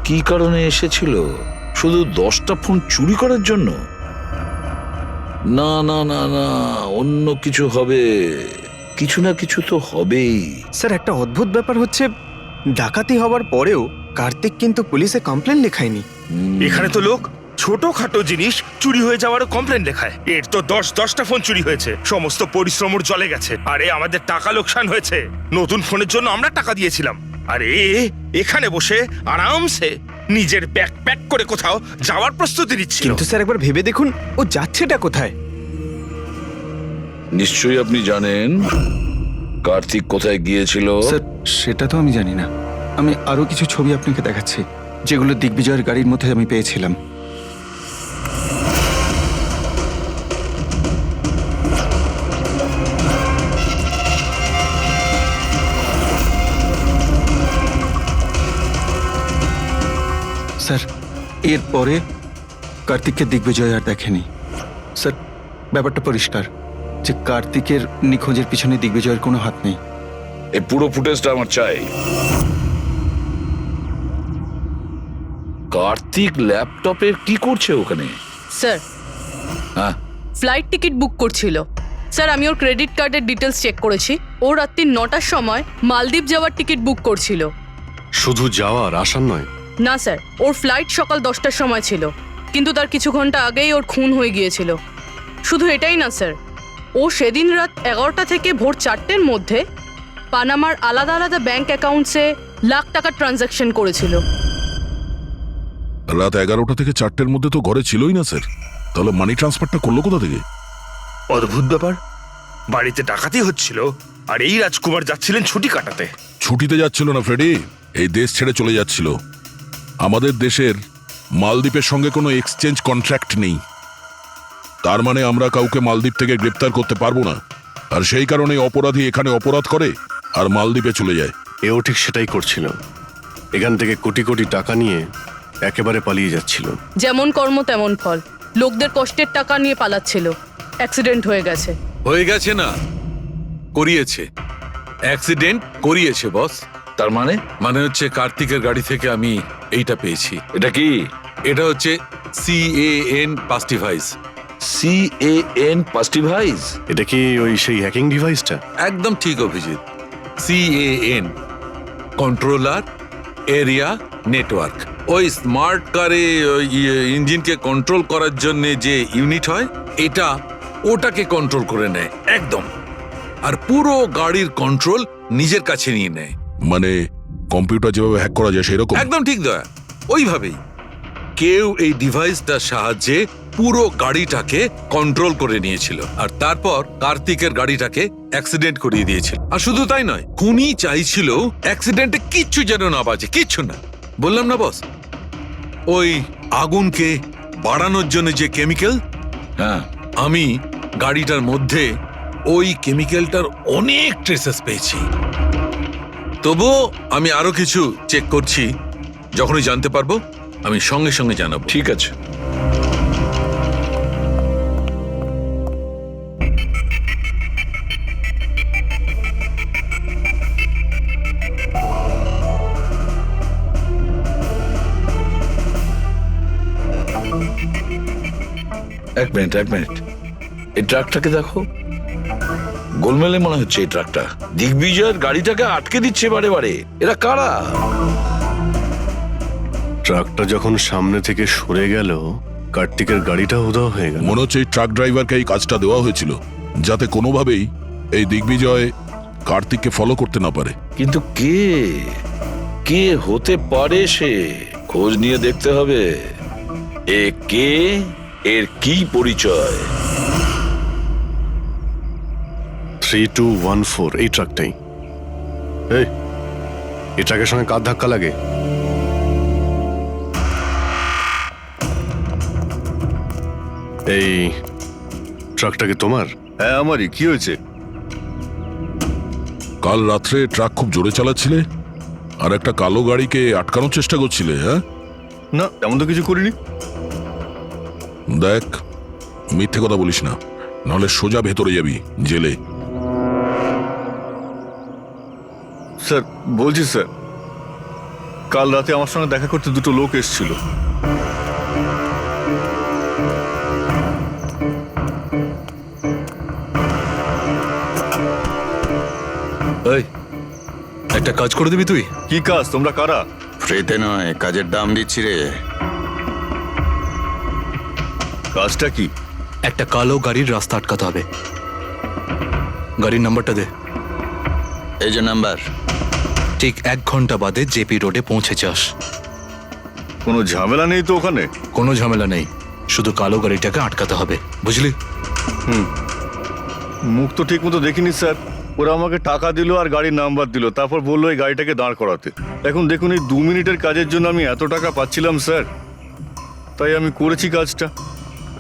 কি কারণে এসেছিল? শুধু 10টা ফোন চুরি করার জন্য? না না না না, অন্য কিছু হবে। কিছু না কিছু তো হবেই। স্যার একটা অদ্ভুত ব্যাপার হচ্ছে, ডাকাতি হওয়ার পরেও কার্তিক কিন্তু পুলিশে কমপ্লেন লেখায়নি। এখানে তো লোক ছোটখাটো জিনিস চুরি হয়ে যাওয়ারও কমপ্লেন লেখায়। এর তো 10টা ফোন চুরি হয়েছে, সমস্ত পরিশ্রম জলে গেছে। আরে আমাদের টাকা লোকসান হয়েছে, নতুন ফোনের জন্য আমরা টাকা দিয়েছিলাম। আরে এখানে বসে আরামসে নিজের ব্যাগ প্যাক করে কোথাও যাওয়ার প্রস্তুতি নিচ্ছিল। কিন্তু স্যার একবার ভেবে দেখুন, ও যাচ্ছেটা কোথায়? নিশ্চয়ই আপনি জানেন কার্তিক কোথায় গিয়েছিল। স্যার সেটা তো আমি জানি না। আমি আরো কিছু ছবি আপনাকে দেখাচ্ছি, যেগুলো দিগ্বিজয়ের গাড়ির মধ্যে আমি পেয়েছিলাম। স্যার এরপরে কার্তিককে দিগ্বিজয় আর দেখেনি। স্যার ব্যাপারটা পরিষ্কার যে কার্তিকের নিখোঁজের পিছনে দিগ্বিজয়ের কোনো হাত নেই। এই পুরো ফুটেজটা আমার চাই। কার্তিক ল্যাপটপে কি করছে ওখানে? স্যার হ্যাঁ, ফ্লাইট টিকিট বুক করছিল। স্যার আমি ওর ক্রেডিট কার্ডের ডিটেলস চেক করেছি। ও রাত্রি 9টার সময় মালদ্বীপ যাওয়ার টিকিট বুক করছিল। শুধু যাওয়ার আসার নয়? না স্যার, ওর ফ্লাইট সকাল 10টার সময় ছিল, কিন্তু তার কিছু ঘন্টা আগেই ওর খুন হয়ে গিয়েছিল। শুধু এটাই না স্যার, ও সেদিন রাত 11টা থেকে ভোর 4টের মধ্যে পানামার আলাদা আলাদা ব্যাংক অ্যাকাউন্টসে লাখ টাকার ট্রানজ্যাকশন করেছিল। রাত 11টা থেকে 4টের মধ্যে তো ঘরে ছিলই না স্যার, তাহলে মানি ট্রান্সফারটা করলো কোথা থেকে? অদ্ভুত ব্যাপার, বাড়িতে ডাকাতি হচ্ছিল আর এই রাজকুমার যাচ্ছিলেন ছুটি কাটাতে। ছুটিতে যাচ্ছিল না ফ্রেডি, এই দেশ ছেড়ে চলে যাচ্ছিল। আমাদের দেশের মালদ্বীপের সঙ্গে কোনো এক্সচেঞ্জ কন্ট্রাক্ট নেই, তার মানে আমরা কাউকে মালদ্বীপ থেকে গ্রেপ্তার করতে পারবো না। আর সেই কারণে অপরাধী এখানে অপরাধ করে আর মালদ্বীপে চলে যায়। এও ঠিক সেটাই করছিল, এখান থেকে কোটি কোটি টাকা নিয়ে একেবারে পালিয়ে যাচ্ছিল। যেমন কর্ম তেমন ফল, লোকদের কষ্টের টাকা নিয়ে পালাচ্ছিল। অ্যাক্সিডেন্ট হয়ে গেছে। হয়ে গেছে না, করিয়েছে। অ্যাক্সিডেন্ট করিয়েছে বস। তার মানে? মানে হচ্ছে কার্তিকের গাড়ি থেকে আমি এইটা পেয়েছি। এটা কি? এটা হচ্ছে CAN পাস্টিভাইজ। CAN পাস্টিভাইজ? এটা কি ওই সেই হ্যাকিং ডিভাইসটা? একদম ঠিক Abhijit. CAN controller area network. ওই স্মার্ট কারে ইঞ্জিনকে কন্ট্রোল করার জন্য যে ইউনিট হয়, এটা ওটাকে কন্ট্রোল করে নেয় একদম, আর পুরো গাড়ির কন্ট্রোল নিজের কাছে নিয়ে নেয়। মানে কম্পিউটার যেভাবে হ্যাক করা যায় সেরকম? একদম ঠিক দয়া, ওইভাবেই। কেউ এই ডিভাইসটার সাহায্যে পুরো গাড়িটাকে কন্ট্রোল করে নিয়েছিল, আর তারপর কার্তিকের গাড়িটাকে অ্যাক্সিডেন্ট করিয়ে দিয়েছিল। আর শুধু তাই নয়, খুনি চাইছিল অ্যাক্সিডেন্টে কিচ্ছু যেন না বাজে, কিচ্ছু না। বললাম না বস, ওই আগুনকে বাড়ানোর জন্য যে কেমিক্যাল, হ্যাঁ, আমি গাড়িটার মধ্যে ওই কেমিক্যালটার অনেক ট্রেসেস পেয়েছি। তবুও আমি আরো কিছু চেক করছি, যখনই জানতে পারবো আমি সঙ্গে সঙ্গে জানাবো। ঠিক আছে। এক মিনিট এই ট্রাকটাকে দেখো, গোলমেলে মনে হচ্ছে এই ট্রাকটা। দিগ্বিজয়ের গাড়িটাকে আটকে দিচ্ছে বারে বারে। এরা কারা? ট্রাকটা যখন সামনে থেকে সরে গেল, কার্তিকের গাড়িটা উধাও হয়ে গেল। মনে হচ্ছে এই ট্রাক ড্রাইভারকে এই কাজটা দেওয়া হয়েছিল যাতে কোনোভাবেই এই দিগ্বিজয় কার্তিককে ফলো করতে না পারে। কিন্তু কে হতে পারে সে? খোঁজ নিয়ে দেখতে হবে। এ কে, এর কি পরিচয়? 3214 এই ট্রাকটাই। এই ট্রাকের সঙ্গে কার ধাক্কা লাগে? এই ট্রাকটা কি তোমার? হ্যাঁ আমারই। কি হয়েছে? কাল রাত্রে ট্রাক খুব জোরে চালাচ্ছিলে আর একটা কালো গাড়িকে আটকানোর চেষ্টা করছিলে। হ্যাঁ না, তেমন তো কিছু করিনি। দেখ, মিথ্যে কথা বলিস না, নাহলে সোজা ভেতরে যাবি জেলে। স্যার বলছি স্যার, কাল রাতে আমার সঙ্গে দেখা করতে দুটো লোক এসেছিল। এই একটা কাজ করে দিবি তুই? কি কাজ? তোমরা কারা? ফ্রিতে নয়, কাজের দাম দিচ্ছি রে। কাজটা কি? একটা কালো গাড়ির রাস্তা আটকাতে হবে। গাড়ির নাম্বারটা দে। এই যে নাম্বার। ঠিক 1 ঘন্টা বাদে জেপি রোডে পৌঁছে যাস। কোনো ঝামেলা নেই তো ওখানে? কোনো ঝামেলা নেই, শুধু কালো গাড়িটাকে আটকাতে হবে, বুঝলি? মুখ তো ঠিক মতো দেখিনি স্যার। ওরা আমাকে টাকা দিল আর গাড়ির নাম্বার দিল, তারপর বললো এই গাড়িটাকে দাঁড় করাতে। এখন দেখুন, এই 2 মিনিটের কাজের জন্য আমি এত টাকা পাচ্ছিলাম স্যার, তাই আমি করেছি কাজটা।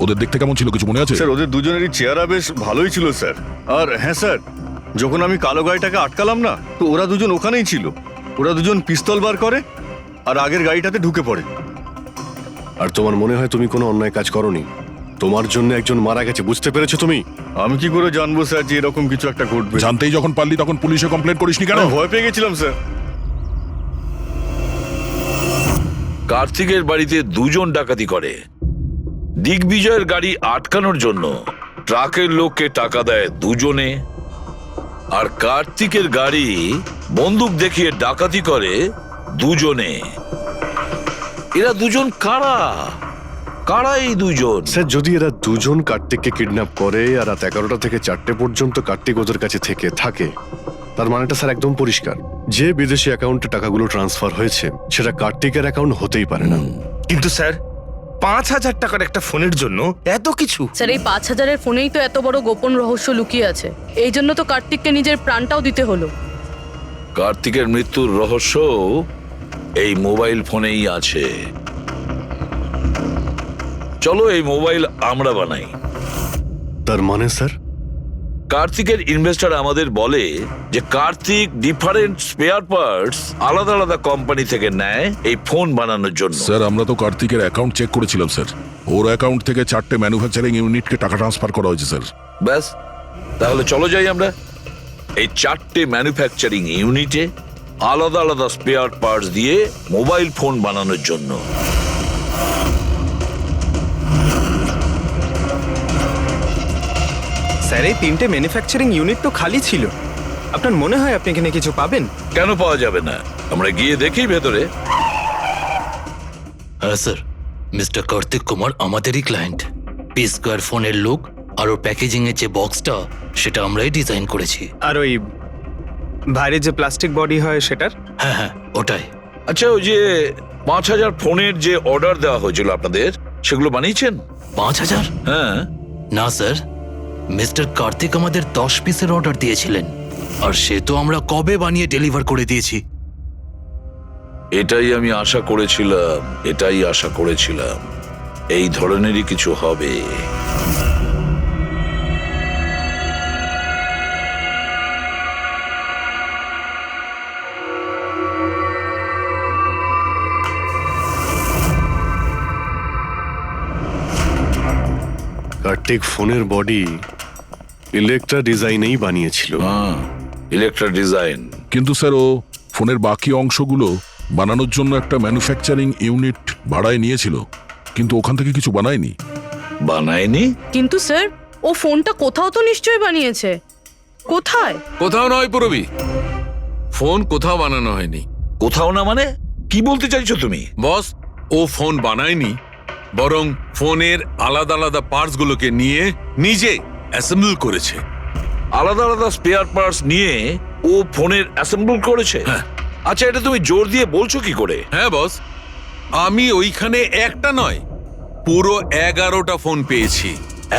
ওদের দেখতে কেমন ছিল কিছু মনে আছে? স্যার, ওদের দুজনেরই চেহারা বেশ ভালোই ছিল স্যার। আর হ্যাঁ স্যার, যখন আমি কালো গাড়িটাকে আটকালাম না, তো ওরা দুজন ওখানেই ছিল। ওরা দুজন পিস্তল বার করে আর আগের গাড়িটাতে ঢুকে পড়ে। আর তোমার মনে হয় তুমি কোনো অন্যায় কাজ করনি? তোমার জন্য একজন মারা গেছে, বুঝতে পেরেছো তুমি? আমি কি করে জানবো স্যার যে এরকম কিছু একটা ঘটবে? জানতেই যখন পারলি তখন পুলিশে কমপ্লেন করিসনি কেন? আমি ভয় পেয়ে গেছিলাম স্যার। কার্তিকের বাড়িতে 2 জন ডাকাতি করে। দিগ্বিজয়ের গাড়ি আটকানোর জন্য ট্রাকের লোককে টাকা দেয় 2 জনে, আর কার্তিকের গাড়ি বন্দুক দেখিয়ে ডাকাতি করে 2 জনে। এরা 2 জন কারা? কারা এই 2 জন? স্যার, যদি এরা 2 জন কার্তিককে কিডন্যাপ করে আর রাত 11টা থেকে 4টে পর্যন্ত কার্তিক ওদের কাছে থাকে, তার মানেটা স্যার একদম পরিষ্কার। যে বিদেশি অ্যাকাউন্টে টাকাগুলো ট্রান্সফার হয়েছে সেটা কার্তিকের অ্যাকাউন্ট হতেই পারে না। কিন্তু স্যার, 5,000 টাকার একটা ফোনের জন্য এত কিছু? স্যার, এই 5,000-এর ফোনেই তো এত বড় গোপন রহস্য লুকিয়ে আছে। এই জন্য তো কার্তিককে নিজের প্রাণটাও দিতে হলো। কার্তিকের মৃত্যুর রহস্য এই মোবাইল ফোনেই আছে। চলো এই মোবাইল আমরা বানাই। তার মানে স্যার? কার্তিকের ইনভেস্টর আমাদের বলে যে কার্তিক ডিফারেন্ট স্পেয়ার পার্টস আলাদা আলাদা কোম্পানি থেকে নেয় এই ফোন বানানোর জন্য। স্যার, আমরা তো কার্তিকের অ্যাকাউন্ট চেক করেছিলাম স্যার। ওর অ্যাকাউন্ট থেকে 4টে ম্যানুফ্যাকচারিং ইউনিটকে টাকা ট্রান্সফার করা হয়েছে স্যার। ব্যাস, তাহলে চলো যাই আমরা এই 4টে ম্যানুফ্যাকচারিং ইউনিটে আলাদা আলাদা স্পেয়ার পার্টস দিয়ে মোবাইল ফোন বানানোর জন্য। স্যার, এই 3টে ম্যানুফ্যাকচারিং ইউনিট তো খালি ছিল। আপনার মনে হয় আপনি এখানে কিছু পাবেন? কেন পাওয়া যাবে না? আমরা গিয়ে দেখি ভেতরে। হ্যাঁ স্যার, মিস্টার কার্তিক কুমার আমাদেরই ক্লায়েন্ট। পি স্কোয়ার ফোনের লোক, আর ওর প্যাকেজিং এর যে বক্সটা সেটা আমরাই ডিজাইন করেছি। আর ওই বাইরে যে প্লাস্টিক বডি হয় সেটার? হ্যাঁ হ্যাঁ, ওটাই। আচ্ছা, ওই যে 5,000 ফোনের যে অর্ডার দেওয়া হয়েছিল আপনাদের, সেগুলো বানিয়েছেন? 5,000? হ্যাঁ। না স্যার, মিস্টার কার্তিক আমাদের 10 পিসের অর্ডার দিয়েছিলেন, আর সে তো আমরা কবে বানিয়ে ডেলিভার করে দিয়েছি। এটাই আমি আশা করেছিলাম, এই ধরনেরই কিছু হবে। কার্তিক ফোনের বডি ইলেকট্রা ডিজাইনেই বানিয়েছিল। Electra design. কিন্তু স্যার, ও ফোনের বাকি অংশগুলো বানানোর জন্য একটা ম্যানুফ্যাকচারিং ইউনিট ভাড়ায় নিয়েছিল, কিন্তু ওখান থেকে কিছু বানায়নি। কিন্তু স্যার, ও ফোনটা কোথাও তো নিশ্চয়ই বানিয়েছে। কোথায়? কোথাও নয় পুরবি, ফোন কোথাও বানানো হয়নি। কোথাও না মানে কি বলতে চাইছো তুমি? বস, ও ফোন বানায়নি, বরং ফোনের আলাদা আলাদা পার্টস গুলোকে নিয়ে নিজে অ্যাসেম্বল করেছে। আলাদা আলাদা স্পেয়ার পার্টস নিয়ে ও ফোনের অ্যাসেম্বল করেছে? আচ্ছা, এটা তুমি জোর দিয়ে বলছো কি করে? হ্যাঁ বস, আমি ওইখানে একটা নয়, পুরো 11টা ফোন পেয়েছি।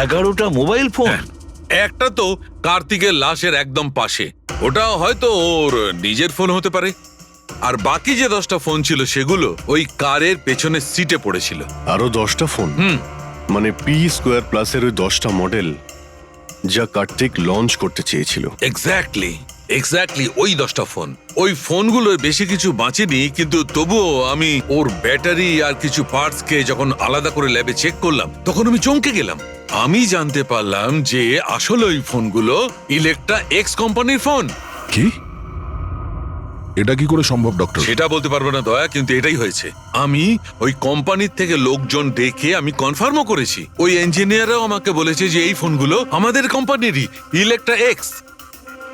11টা মোবাইল ফোন? একটা তো কার্তিকের লাশের একদম পাশে, ওটাও হয়তো ওর নিজের ফোন হতে পারে। আর বাকি যে 10টা ফোন ছিল সেগুলো ওই কারের পেছনের সিটে পড়েছিল। আরো 10টা ফোন? মানে পি স্কোয়ার প্লাসের ওই 10টা মডেল যা কার্তিক লঞ্চ করতে চেয়েছিল। এক্স্যাক্টলি ওই 10টা ফোন। ওই ফোনগুলোর বেশি কিছু বাঁচেনি, কিন্তু তবুও আমি ওর ব্যাটারি আর কিছু পার্টস কে যখন আলাদা করে ল্যাবে চেক করলাম, তখন আমি চমকে গেলাম। আমি জানতে পারলাম যে আসলে ওই ফোনগুলো ইলেকট্রা এক্স কোম্পানির ফোন। কি? এটা কি করে সম্ভব ডক্টর? সেটা বলতে পারবো না দয়া, কিন্তু এটাই হয়েছে। আমি ওই কোম্পানির থেকে লোকজন ডেকে আমি কনফার্মও করেছি। ওই ইঞ্জিনিয়াররাও আমাকে বলেছে যে এই ফোনগুলো আমাদের কোম্পানিরই, ইলেকট্রা এক্স।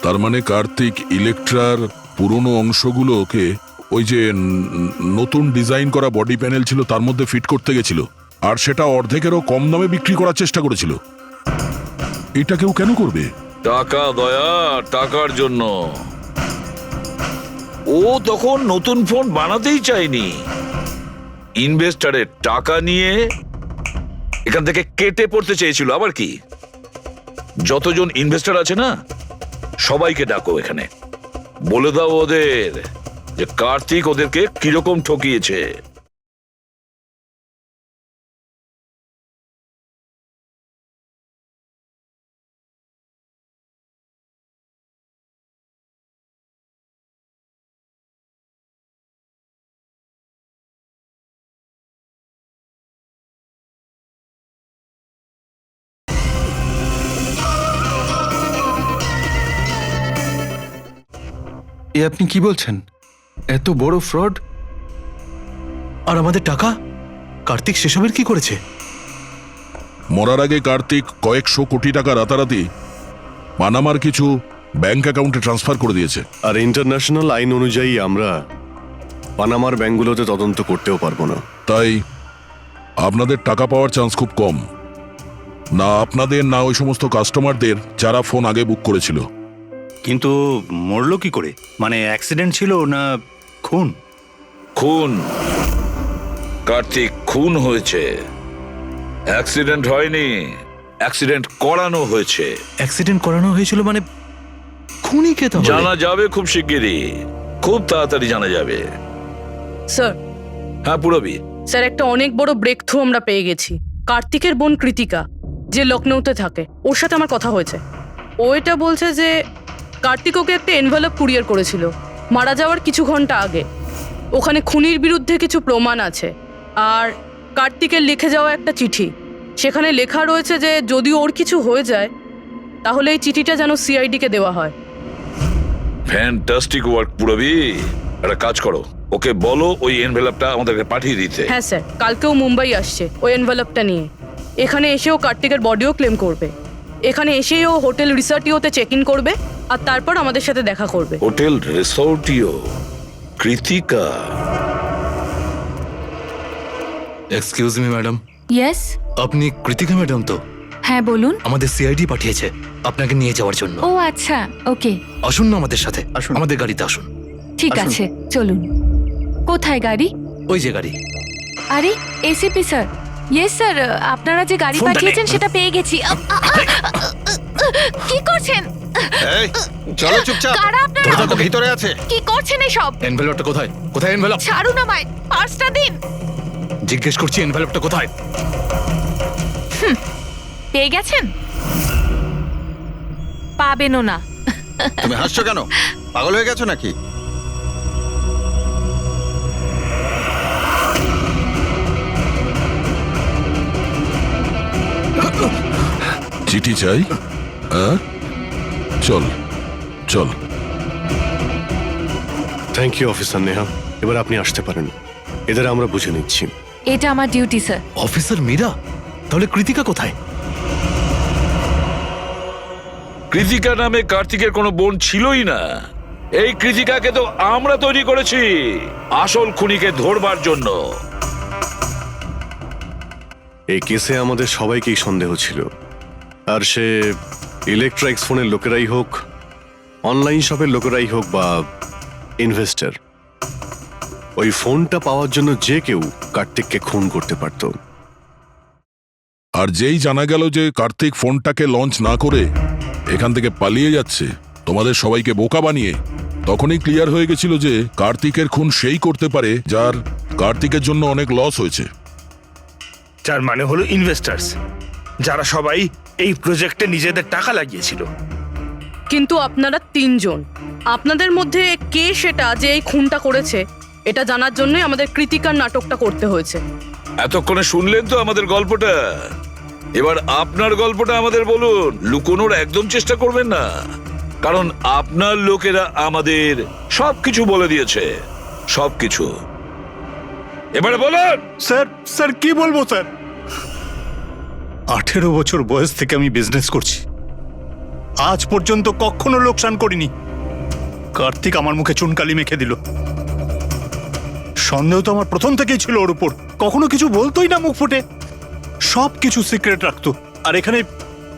তার মানে কার্তিক ইলেকট্রার পুরনো অংশগুলোকে ওই যে নতুন ডিজাইন করা বডি প্যানেল ছিল তার মধ্যে ফিট করতে গেছিল, আর সেটা অর্ধেকেরও কম দামে বিক্রি করার চেষ্টা করেছিল। এটা কেউ কেন করবে? টাকা দয়া, টাকার জন্য। ও তখন নতুন ফোন বানাতেই চায়নি, ইনভেস্টারের টাকা নিয়ে এখান থেকে কেটে পড়তে চেয়েছিল। আবার কি, যতজন ইনভেস্টর আছে না সবাইকে ডাকো এখানে, বলে দাও ওদের যে কার্তিক ওদেরকে কিরকম ঠকিয়েছে। এ আপনি কি বলছেন? এত বড় ফ্রড? আর আমাদের টাকা? কার্তিক সেসবের কি করেছে? মরার আগে কার্তিক কয়েকশো কোটি টাকা রাতারাতি পানামার কিছু ব্যাংক অ্যাকাউন্টে ট্রান্সফার করে দিয়েছে। আর ইন্টারন্যাশনাল আইন অনুযায়ী আমরা পানামার ব্যাংকগুলোতে তদন্ত করতেও পারবো না। তাই আপনাদের টাকা পাওয়ার চান্স খুব কম, না আপনাদের না ওই সমস্ত কাস্টমারদের যারা ফোন আগে বুক করেছিল। কিন্তু মরলো কি করে? মানে অ্যাক্সিডেন্ট ছিল না খুন? খুন। কার্তিক খুন হয়েছে, অ্যাক্সিডেন্ট হয়নি, অ্যাক্সিডেন্ট করানো হয়েছে। অ্যাক্সিডেন্ট করানো হয়েছিল মানে খুনি কে তাহলে? জানা যাবে খুব শিগগিরই, খুব তাড়াতাড়ি জানা যাবে। স্যার। হ্যাঁ পুরবি। স্যার, একটা অনেক বড় ব্রেক থ্রু আমরা পেয়ে গেছি। কার্তিকের বোন কৃতিকা, যে লখনৌতে থাকে, ওর সাথে আমার কথা হয়েছে। ও এটা বলছে যে কার্তিক ওকে একটা এনভেলপ কুরিয়ার করেছিল মারা যাওয়ার কিছু ঘন্টা আগে। ওখানে খুনির বিরুদ্ধে কিছু প্রমাণ আছে, আর কার্তিকের লিখে যাওয়া একটা চিঠি, সেখানে লেখা রয়েছে যে যদি ওর কিছু হয়ে যায় তাহলে এই চিঠিটা যেন সিআইডিকে দেওয়া হয়। ফ্যান্টাস্টিক ওয়ার্ক পুরবি। একটা কাজ করো, ওকে বলো ওই এনভেলপটা আমাদেরকে পাঠিয়ে দিতে। হ্যাঁ স্যার, কালকেও মুম্বাই আসছে ওই এনভেলপটা নিয়ে। এখানে এসেও কার্তিকের বডিও ক্লেম করবে। এখানে এসেই ও হোটেল রিসর্টিওতে চেক ইন করবে, আর তারপর আমাদের সাথে দেখা করবে। Hotel Resortio? Kritika? Excuse me madam. Yes. আপনি কৃতিকা ম্যাডাম তো? হ্যাঁ বলুন। আমাদের সিআইডি পাঠিয়েছে আপনাকে নিয়ে যাওয়ার জন্য। ও আচ্ছা, ওকে। আসুন না আমাদের সাথে, আসুন আমাদের গাড়িতে আসুন। ঠিক আছে, চলুন। কোথায় গাড়ি? ওই যে গাড়ি। আরে এসিপি স্যার। ইয়েস স্যার, আপনারা যে গাড়ি পাঠিয়েছেন সেটা পেয়ে গেছি। কি করছেন? এই চলো চুপচাপ। কারা আপনারা? তো ভিতরে আছে। কি করছেন এসব? এনভেলপটা কোথায়? কোথায় এনভেলপ? ছাড়ুন আমায়, পার্সটা দিন। জিজ্ঞেস করছি এনভেলপটা কোথায়? পেয়ে গেছেন? পাবেনও না। তুমি হাসছো কেন? পাগল হয়ে গেছো নাকি? চিঠি চাই? হ্যাঁ, চল চল। থ্যাংক ইউ অফিসার নেহা, এবার আপনি আসতে পারেন। এদের আমরা বুঝে নিচ্ছি। এটা আমার ডিউটি স্যার। অফিসার মীরা, তাহলে কৃতিকা কোথায়? কৃতিকা নামে কার্তিকের কোনো বোন ছিলই না। এই কৃতিকাকে তো আমরা তৈরি করেছি আসল খুনিকে ধরবার জন্য। এই কেসে আমাদের সবাইকেই সন্দেহ ছিল, আর সে ইলেকট্রনিক্স ফোনের লোকেরাই হোক, অনলাইন শপের লোকেরাই হোক, বা ইনভেস্টর, ওই ফোনটা পাওয়ার জন্য যে কেউ কার্তিককে খুন করতে পারত। আর যেই জানা গেল যে কার্তিক ফোনটাকে লঞ্চ না করে এখান থেকে পালিয়ে যাচ্ছে তোমাদের সবাইকে বোকা বানিয়ে, তখনই ক্লিয়ার হয়ে গেছিল যে কার্তিকের খুন সেই করতে পারে যার কার্তিকের জন্য অনেক লস হয়েছে। যার মানে হলো ইনভেস্টার্স, যারা সবাই এই প্রজেক্টে নিজেদের টাকা লাগিয়েছিল। কিন্তু আপনারা তিনজন, আপনাদের মধ্যে কে সেটা যে এই খুনটা করেছে এটা জানার জন্যই আমাদের কৃতিকার নাটকটা করতে হয়েছে। এতক্ষণে শুনলেন তো আমাদের গল্পটা, এবার আপনার গল্পটা আমাদের বলুন। লুকোনোর একদম চেষ্টা করবেন না, কারণ আপনার লোকেরা আমাদের সবকিছু বলে দিয়েছে, সবকিছু। এবারে বলুন। স্যার কি বলবো স্যার? 18 বছর বয়স থেকে আমি বিজনেস করছি। আজ পর্যন্ত কখনো লোকসান করিনি। কার্তিক আমার মুখে চুনকালি মেখে দিল। সন্দেহ তো আমার প্রথম থেকেই ছিল ওর উপর। কখনো কিছু বলতোই না মুখ ফুটে, সব কিছু সিক্রেট রাখতো। আর এখানে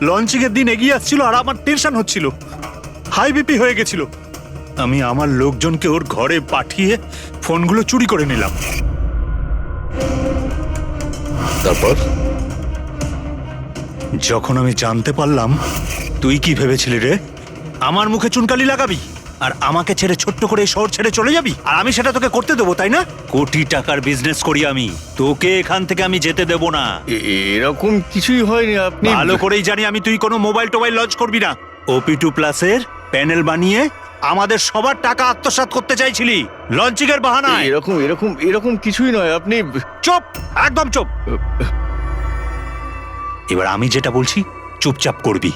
লঞ্চিং এর দিন এগিয়ে আসছিল আর আমার টেনশন হচ্ছিল, হাই বিপি হয়ে গেছিল। আমি আমার লোকজনকে ওর ঘরে পাঠিয়ে ফোনগুলো চুরি করে নিলাম। তারপর যখন আমি জানতে পারলাম, তুই কি ভেবেছিলি রে? আমার মুখে চুনকালি লাগাবি আর আমাকে ছেড়ে ছোট্ট করে এই শহর ছেড়ে চলে যাবি, আর আমি সেটা তোকে করতে দেবো, তাই না? কোটি টাকার বিজনেস করি আমি, তোকে এখান থেকে আমি যেতে দেবো না। এরকম কিছুই হয়নি। আপনি ভালো করেই জানি আমি তুই কোনো মোবাইল টোবাইল লঞ্চ করবি না। OP2 প্লাসের প্যানেল বানিয়ে আমাদের সবার টাকা আত্মসাৎ করতে চাইছিলি লঞ্চিং এর বাহানায়। এরকম এরকম এরকম কিছুই নয়। আপনি চুপ, একদম চুপ। এবার আমি যেটা বলছি চুপচাপ করবি।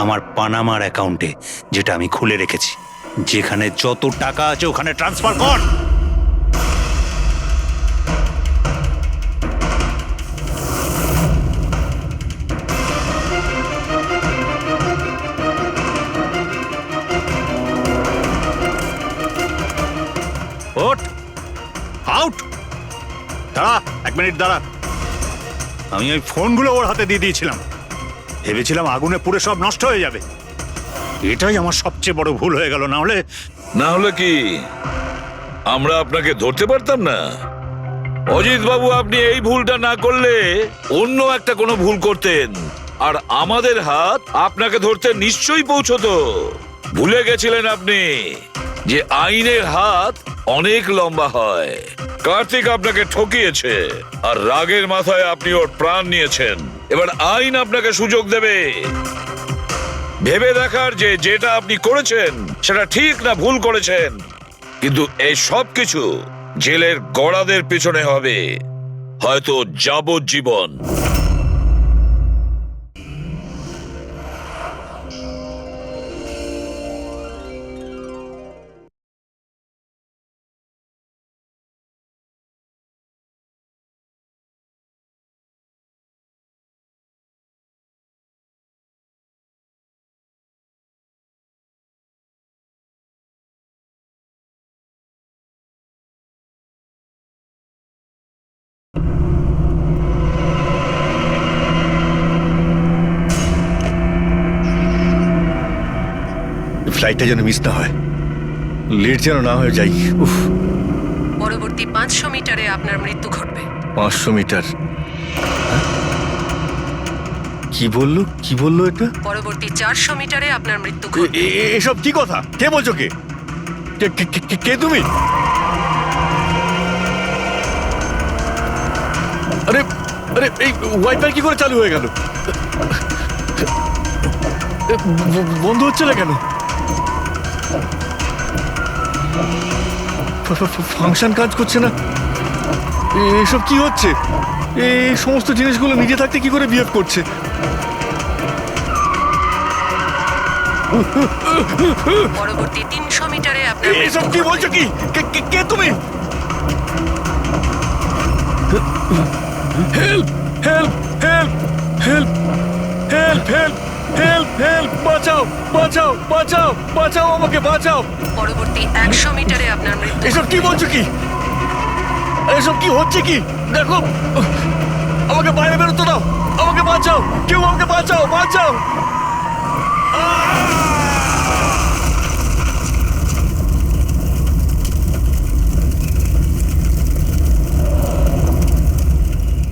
আমার পানামার অ্যাকাউন্টে, যেটা আমি খুলে রেখেছি, যেখানে যত টাকা আছে ওখানে ট্রান্সফার কর। ওঠ, আউট। দাঁড়া, 1 মিনিট দাঁড়া। আমি ওই ফোনগুলো ওর হাতে দিয়ে দিয়েছিলাম, ভেবেছিলাম আগুনে পুড়ে সব নষ্ট হয়ে যাবে। এটাই আমার সবচেয়ে বড় ভুল হয়ে গেল। না হলে কি আমরা আপনাকে ধরতে পারতাম না? অজিত বাবু, আপনি এই ভুলটা না করলে অন্য একটা কোনো ভুল করতেন, আর আমাদের হাত আপনাকে ধরতে নিশ্চয়ই পৌঁছতো। ভুলে গেছিলেন আপনি যে আইনের হাত অনেক লম্বা হয়। কার্তিক আপনাকে ঠকিয়েছে আর রাগের মাথায় আপনি ওর প্রাণ নিয়েছেন। এবার আইন আপনাকে সুযোগ দেবে ভেবে দেখার যে যেটা আপনি করেছেন সেটা ঠিক না ভুল করেছেন। কিন্তু এই সব কিছু জেলের গড়াদের পিছনে হবে, হয়তো যাবজ্জীবন। ফ্লাইটটা যেন মিস না হয়, লেট যেন না হয়ে যাই। উফ। পরবর্তী 500 মিটারে আপনার মৃত্যু ঘটবে। 500 মিটার? কি বললো এটা? পরবর্তী 400 মিটারে আপনার মৃত্যু ঘটবে। এসব কি কথা? কে বলছো? কে তুমি? আরে আরে, এই ওয়াইফাই কি করে চালু হয়ে গেল? বন্ধ হচ্ছে না কেন? ফাংশন কাজ করছে না? এসব কি হচ্ছে? এই সমস্ত জিনিসগুলো নিজে থাকতে কি করে বিহেভ করছে? পরবর্তী 300 মিটারে আপনার এসব কি বলছো? কি কে তুমি? Help help help help help help help help! বাঁচাও বাঁচাও বাঁচাও বাঁচাও, আমাকে বাঁচাও! পরবর্তী 100 মিটারে আপনার মৃত্যু। এসব কি বলছো? কি এসব কি হচ্ছে? কি দেখো, আমাকে বাইরে বেরোতে দাও, আমাকে বাঁচাও, কেউ আমাকে বাঁচাও, বাঁচাও!